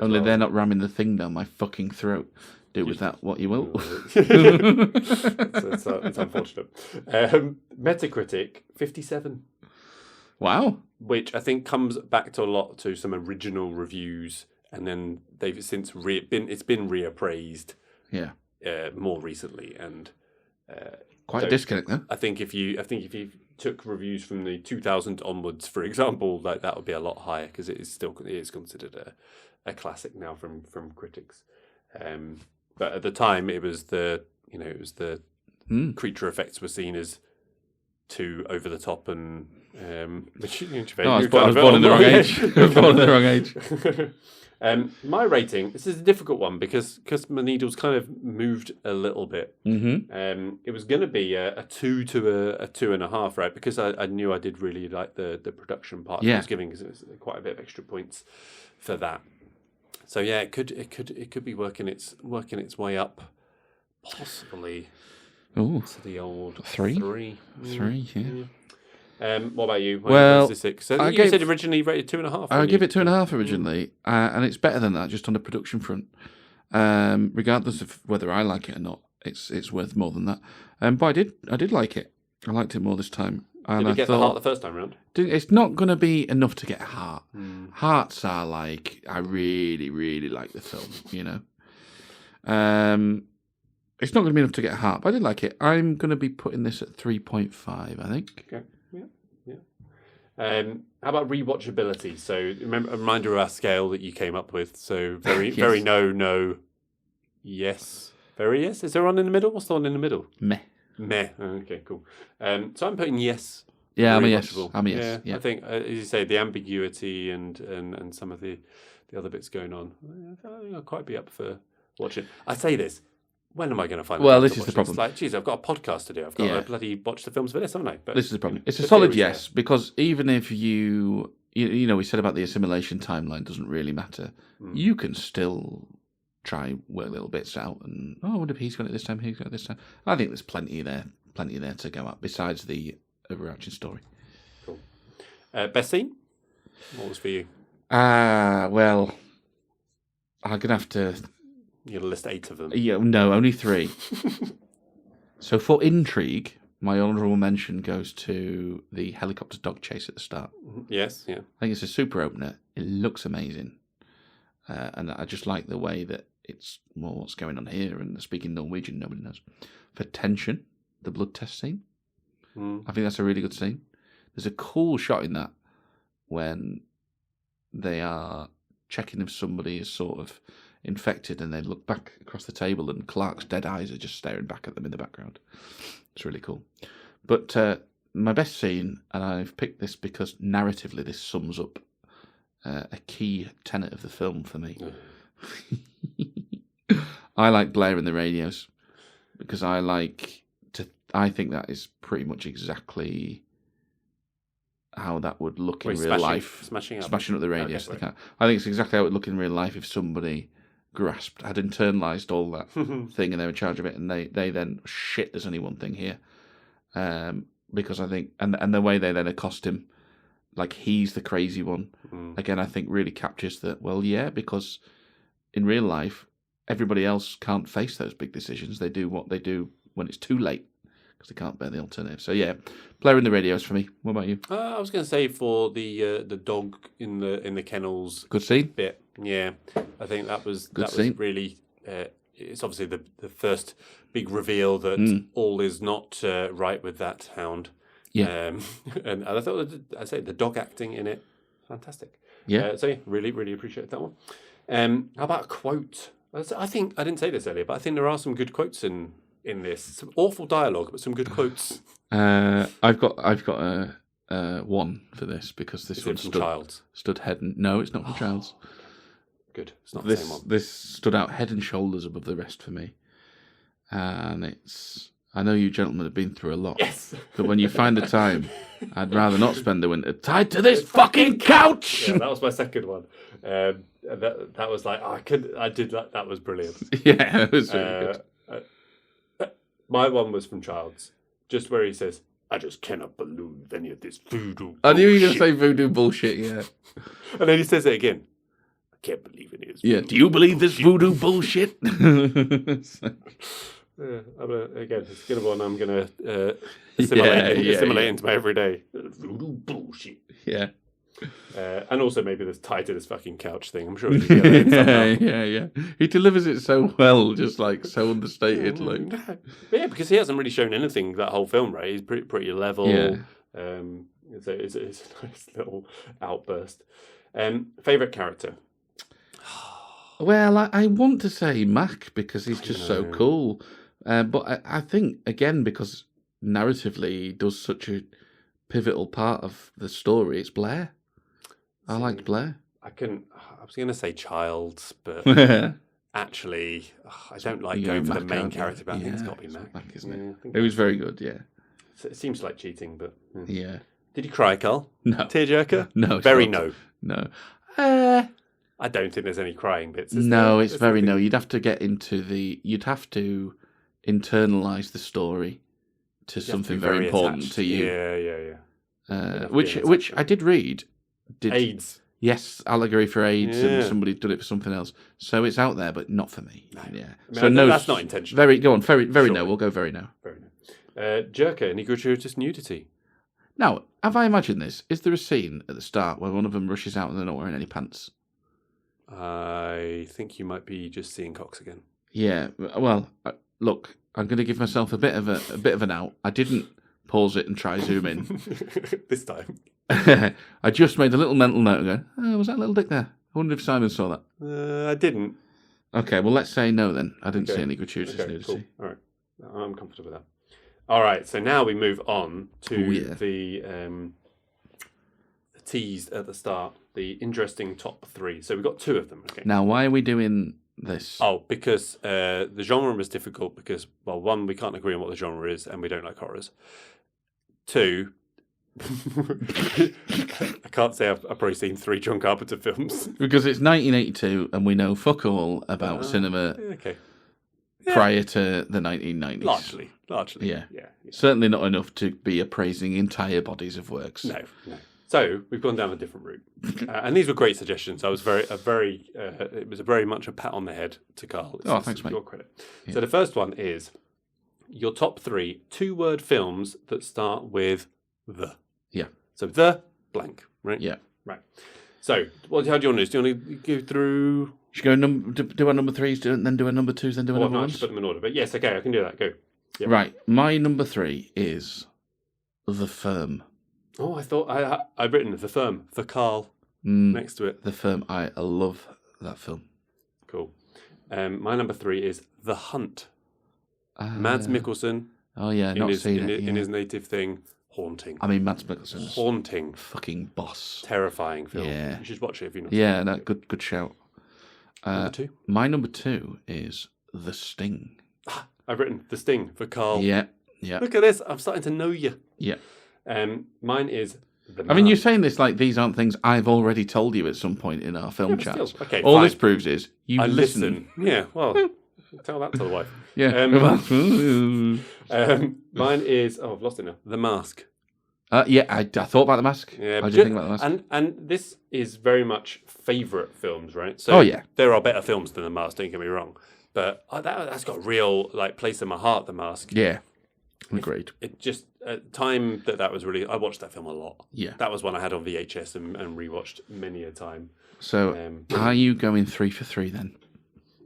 Only they're not ramming the thing down my fucking throat. Do with that what you will. It's unfortunate. Metacritic 57. Wow. Which I think comes back to some original reviews, and then they've since been reappraised. Yeah. More recently, and quite a disconnect there. I think if you took reviews from the 2000 onwards, for example, like that would be a lot higher because it is considered a classic now from critics. But at the time, it was the creature effects were seen as too over the top and. I was born in the wrong age. I was born in the wrong age. My rating, this is a difficult one because my needles kind of moved a little bit. Mm-hmm. It was going to be a 2 to a 2.5, right? Because I knew I did really like the production part it was giving, because it was quite a bit of extra points for that. So yeah, it could be working its way up, possibly to the old 3. 3, yeah. What about you? Well, 6? So you said originally rated 2.5. I give it 2.5 originally, and it's better than that just on the production front. Regardless of whether I like it or not, it's worth more than that. But I did like it. I liked it more this time. And did you get the heart the first time round? It's not going to be enough to get a heart. Hearts are like, I really, really like the film, you know. It's not going to be enough to get a heart, but I did like it. I'm going to be putting this at 3.5, I think. Okay. How about rewatchability? So, a reminder of our scale that you came up with. So, very, yes. Very no, yes, very yes. Is there one in the middle? What's the one in the middle? Meh. Okay, cool. So I'm putting yes. Yeah, I'm a yes. Yeah. I think, as you say, the ambiguity and some of the other bits going on. I think I'll quite be up for watching. I say this. When am I going to find? Well, this is the problem. It's like, geez, I've got a podcast to do. I've got to bloody watch the films for this, haven't I? But this is the problem. It's a solid yes, because even if you know, we said about the assimilation timeline doesn't really matter. You can still try work little bits out, and I wonder if he's got it this time. He's got it this time. I think there's plenty there to go at besides the overarching story. Cool. Best scene? What was for you? Well, I'm gonna have to. You're going to list 8 of them. Yeah, no, only 3. So for intrigue, my honourable mention goes to the helicopter dog chase at the start. Yes, yeah. I think it's a super opener. It looks amazing. And I just like the way that it's more what's going on here, and speaking Norwegian, nobody knows. For tension, the blood test scene. I think that's a really good scene. There's a cool shot in that when they are checking if somebody is sort of infected, and they look back across the table and Clark's dead eyes are just staring back at them in the background. It's really cool. But my best scene, and I've picked this because narratively this sums up a key tenet of the film for me. I like Blair in the radios because I think that is pretty much exactly how that would look in real life. Smashing up the radios. Okay, I think it's exactly how it would look in real life if somebody had internalized all that thing and they were in charge of it, and they then there's only one thing here. Because I think, and the way they then accost him, like he's the crazy one, again, I think really captures that, well, yeah, because in real life, everybody else can't face those big decisions. They do what they do when it's too late, because they can't bear the alternative. So yeah, Blair in the radios for me. What about you? I was going to say for the dog in the kennels. Good scene. Bit. Yeah, I think that was really. It's obviously the first big reveal that all is not right with that hound. Yeah, and I thought the dog acting in it, fantastic. Yeah. So yeah, really appreciate that one. How about a quote? I think I didn't say this earlier, but I think there are some good quotes in this. Some awful dialogue, but some good quotes. I've got a one for this because this one stood head and no, it's not from Childs. Good. It's not the same one. This stood out head and shoulders above the rest for me, and it's. I know you gentlemen have been through a lot. Yes. But when you find the time, I'd rather not spend the winter tied to this fucking couch. Yeah, that was my second one. That was like I did that. That was brilliant. Yeah, it was really good. My one was from Childs, just where he says, "I just cannot believe any of this voodoo." I knew you were going to say voodoo bullshit. Yeah. And then he says it again. I can't believe any of this. Yeah. Do you believe this voodoo bullshit? Again, it's a good one. I'm going to assimilate into my everyday. Voodoo bullshit. Yeah. And also maybe this tied to this fucking couch thing. I'm sure. Yeah. He delivers it so well, just like so understated. Like, yeah, because he hasn't really shown anything that whole film, right? He's pretty level. Yeah. It's a nice little outburst. Favorite character. Well, I want to say Mac because he's just so cool. But I think, again, because narratively he does such a pivotal part of the story, it's Blair. I liked Blair. I was going to say Childs, but actually, I don't like going for the main character, but I think it's got to be Mac. Isn't it? It was very good, yeah. So it seems like cheating, but... Yeah. Did you cry, Carl? No. Tearjerker? No. Very no. No. I don't think there's any crying bits. It's very no. You'd have to get into you'd have to internalise the story to something very important attached. To you. Yeah. Which I did read. AIDS. Yes, allegory for AIDS, and somebody did it for something else. So it's out there, but not for me. No. Yeah. I mean, that's not intentional. Very no. We'll go very no. Very no. Jerker, any gratuitous nudity? Now, have I imagined this? Is there a scene at the start where one of them rushes out and they're not wearing any pants? I think you might be just seeing cocks again. Yeah. Well, look, I'm going to give myself a bit of an out. I didn't pause it and try zoom in this time. I just made a little mental note and go, oh, was that little dick there? I wonder if Simon saw that. I didn't. Okay, well, let's say no then. I didn't see any gratuitous nudity. Cool. All right. I'm comfortable with that. All right, so now we move on to the teased at the start, the interesting top three. So we've got two of them. Okay. Now, why are we doing this? Oh, because the genre was difficult because, well, one, we can't agree on what the genre is and we don't like horrors. Two, I can't say I've probably seen 3 John Carpenter films. Because it's 1982 and we know fuck all about cinema prior to the 1990s. Largely. Yeah. Certainly not enough to be appraising entire bodies of works. No. So we've gone down a different route, and these were great suggestions. I was it was very much a pat on the head to Carl. Thanks, mate. Your credit. Yeah. So the first one is your top 3 2-word films that start with the. Yeah. So the blank, right? Yeah. Right. So how do you want to do this? Do you want to go through? Should go do our number 3s, then do our number 2s, then do our number 1s? Put them in order, but yes, okay, I can do that. Go. Yep. Right. My number 3 is The Firm. Oh, I thought I'd written The Firm for Carl. next to it. The Firm. I love that film. Cool. My number 3 is The Hunt. Mads Mikkelsen. Oh yeah, not seen it. In his native thing, haunting. I mean, Mads Mikkelsen's haunting, fucking boss. Terrifying film. Yeah, you should watch it if you're not. Yeah, no, good shout. Number 2. My number 2 is The Sting. I've written The Sting for Carl. Yeah. Look at this. I'm starting to know you. Yeah. Mine is The Mask. I mean, you're saying this like these aren't things I've already told you at some point in our film chats. Still, okay, all fine. this proves is you listen. Yeah, well, tell that to the wife. Yeah. Mine is, I've lost it now. The Mask. Yeah, I thought about The Mask. Yeah, how do you think about The Mask? And this is very much favourite films, right? So there are better films than The Mask, don't get me wrong. But that's got a real place in my heart, The Mask. Yeah, agreed. It just, at the time that was really, I watched that film a lot. Yeah. That was one I had on VHS and rewatched many a time. So, are you going 3 for 3 then?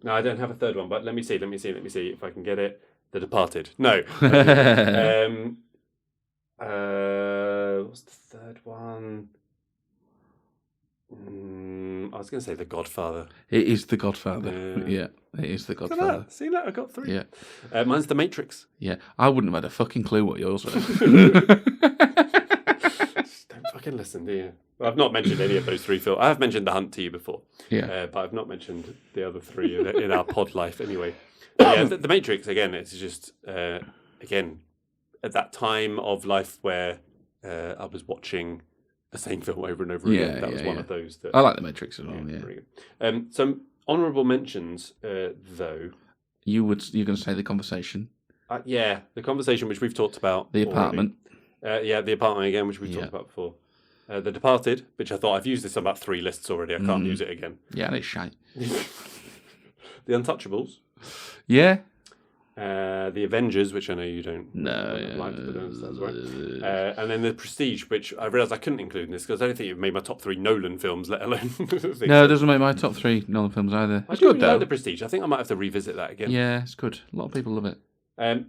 No, I don't have a third one, but let me see if I can get it. The Departed. No. What's the third one? I was going to say The Godfather. It is The Godfather. Yeah, it is The Godfather. See that? I got 3. Yeah. Mine's The Matrix. Yeah, I wouldn't have had a fucking clue what yours was. Don't fucking listen, do you? Well, I've not mentioned any of those 3 films. I have mentioned The Hunt to you before. Yeah. But I've not mentioned the other 3 in our pod life anyway. But yeah, the Matrix, again, it's just, again, at that time of life where I was watching the same film over and over again. That was one of those. I like The Matrix as well, yeah. Very good. Some honourable mentions, though. You're going to say The Conversation? Yeah, The Conversation, which we've talked about. The Apartment. The Apartment again, which we've talked about before. The Departed, which I thought I've used this on about 3 lists already. I can't use it again. Yeah, and it's shite. The Untouchables. Yeah. The Avengers, which I know you don't like, but that's right. And then The Prestige, which I realised I couldn't include in this because I don't think it made my top 3 Nolan films, let alone. No, it doesn't make my top 3 Nolan films either. It's good though. Like The Prestige. I think I might have to revisit that again. Yeah, it's good. A lot of people love it.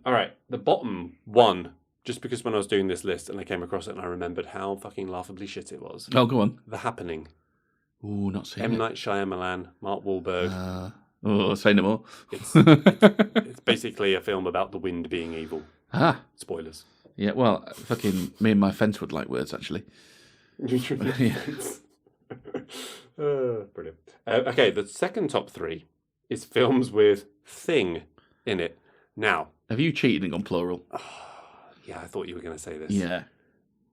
All right, the bottom one. Just because when I was doing this list and I came across it and I remembered how fucking laughably shit it was. Oh, go on. The Happening. Ooh, not seen it. M. Night Shyamalan, Mark Wahlberg. Say no more. It's basically a film about the wind being evil. Spoilers. Yeah, well, fucking me and my fence would like words, actually. Brilliant. Okay, the second top 3 is films with thing in it. Now. Have you cheated and gone plural? Yeah, I thought you were going to say this. Yeah.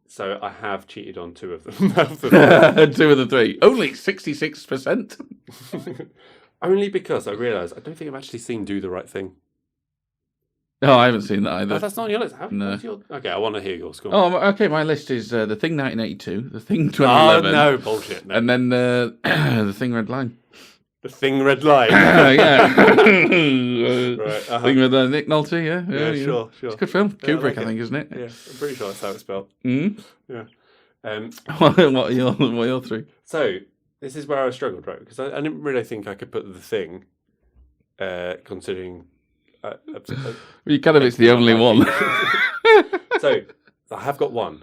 So I have cheated on 2 of them. 2 of the 3. Only 66%. Only because I realised I don't think I've actually seen Do the Right Thing. No, I haven't seen that either. Oh, that's not on your list. No. Okay, I want to hear your score. Oh, okay. My list is The Thing 1982, The Thing 2011. Oh, no, bullshit. No. And then The Thing Red Line. The Thing Red Line. Yeah. Right, Thing with Nick Nolte, yeah. Sure. It's a good film. Kubrick, I think, isn't it? Yeah, I'm pretty sure that's how it's spelled. Yeah. What are your 3? So, this is where I struggled, right? Because I didn't really think I could put The Thing, considering... it's the only one. So, I have got one.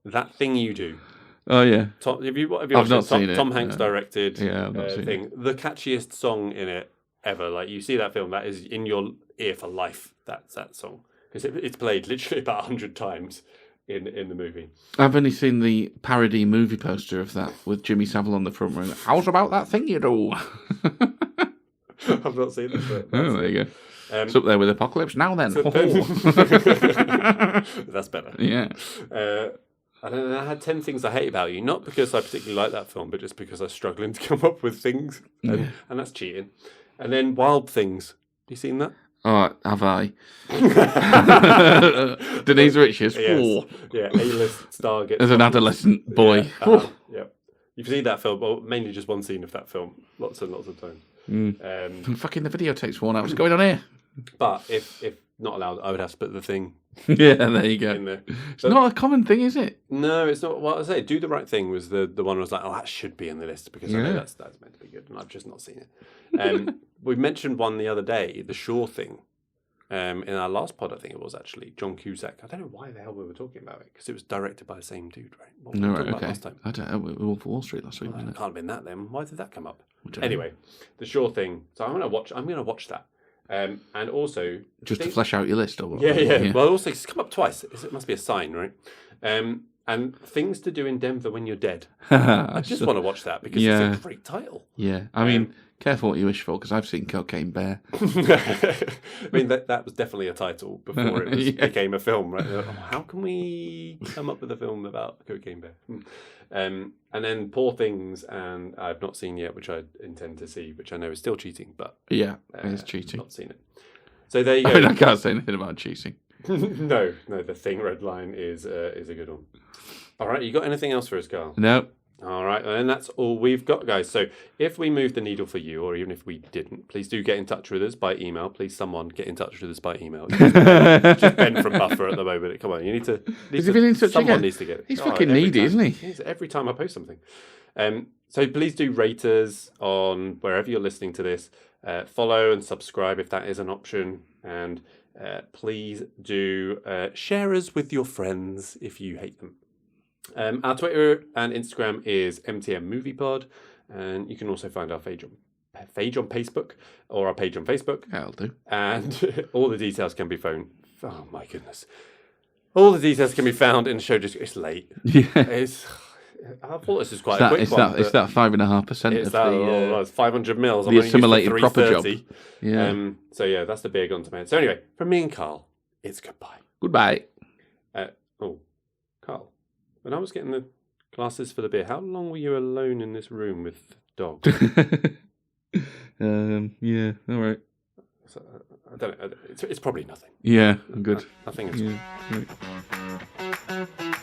That Thing You Do. Oh, yeah. I've not seen it. Tom Hanks directed I've not seen thing. it. The catchiest song in it ever. Like, you see that film, that is in your ear for life. That's that song. Because it's played literally about 100 times in the movie. I've only seen the parody movie poster of that with Jimmy Savile on the front row. How's about that thing you do? I've not seen it. But there you go. It's up there with Apocalypse Now then. That's better. Yeah. I had 10 things I hate about you, not because I particularly like that film, but just because I was struggling to come up with things, and that's cheating. And then Wild Things. Have you seen that? Oh, have I? Denise Richards. Yes. Yeah, A-list star gets... As an adolescent boy. Yeah. You've seen that film, well, mainly just one scene of that film, lots and lots of times. Fucking the videotape's worn out. What's going on here? But if not allowed, I would have to put The Thing. Yeah, there you go. In there. It's not a common thing, is it? No, it's not. Well, I say, Do the Right Thing was the one I was like, oh, that should be in the list because I know that's meant to be good, and I've just not seen it. We mentioned one the other day, The Sure Thing. in our last pod, I think it was actually John Cusack. I don't know why the hell we were talking about it because it was directed by the same dude, right? What No, were we right, talking about okay. last time? I don't know. Wolf of Wall Street last week, wasn't It it? can't have been that then. Why did that come up? Don't Anyway, the Sure Thing. So I'm gonna watch that. And also just to flesh out your list, or what? Yeah. Well, also it's come up twice. It must be a sign, right? And Things to Do in Denver When You're Dead. I just want to watch that because it's a great title. Yeah, I mean, careful what you wish for because I've seen Cocaine Bear. I mean, that was definitely a title before it became a film, right? How can we come up with a film about Cocaine Bear? And then Poor Things, and I've not seen yet, which I intend to see, which I know is still cheating, but it's cheating. Not seen it. So there you go. I mean, I can't say anything about cheating. No, The Thing Red Line is a good one. All right, you got anything else for us, Carl? No. All right, and that's all we've got, guys. So if we moved the needle for you, or even if we didn't, please do get in touch with us by email. Please, someone get in touch with us by email. It's just Ben from Buffer at the moment. Come on, you need to. Has he been in touch someone again? Needs to get. He's fucking needy, isn't he? He's every time I post something. So please do rate us on wherever you're listening to this. Follow and subscribe if that is an option, and please do share us with your friends if you hate them. Our Twitter and Instagram is MTN Movie Pod, and you can also find our page on Facebook or our page on Facebook. That'll do. And all the details can be found. Oh my goodness! All the details can be found in the show. It's late. Yeah. I thought this was quite a quick one. It's that 5.5% of the... It's 500 mils. The assimilated proper job. Yeah. So yeah, that's the big on demand. So anyway, from me and Carl, it's goodbye. Goodbye. Carl, when I was getting the glasses for the beer, how long were you alone in this room with the dog? Yeah, all right. So, I don't know. It's probably nothing. Yeah, I'm good. I think it's... Yeah. Right.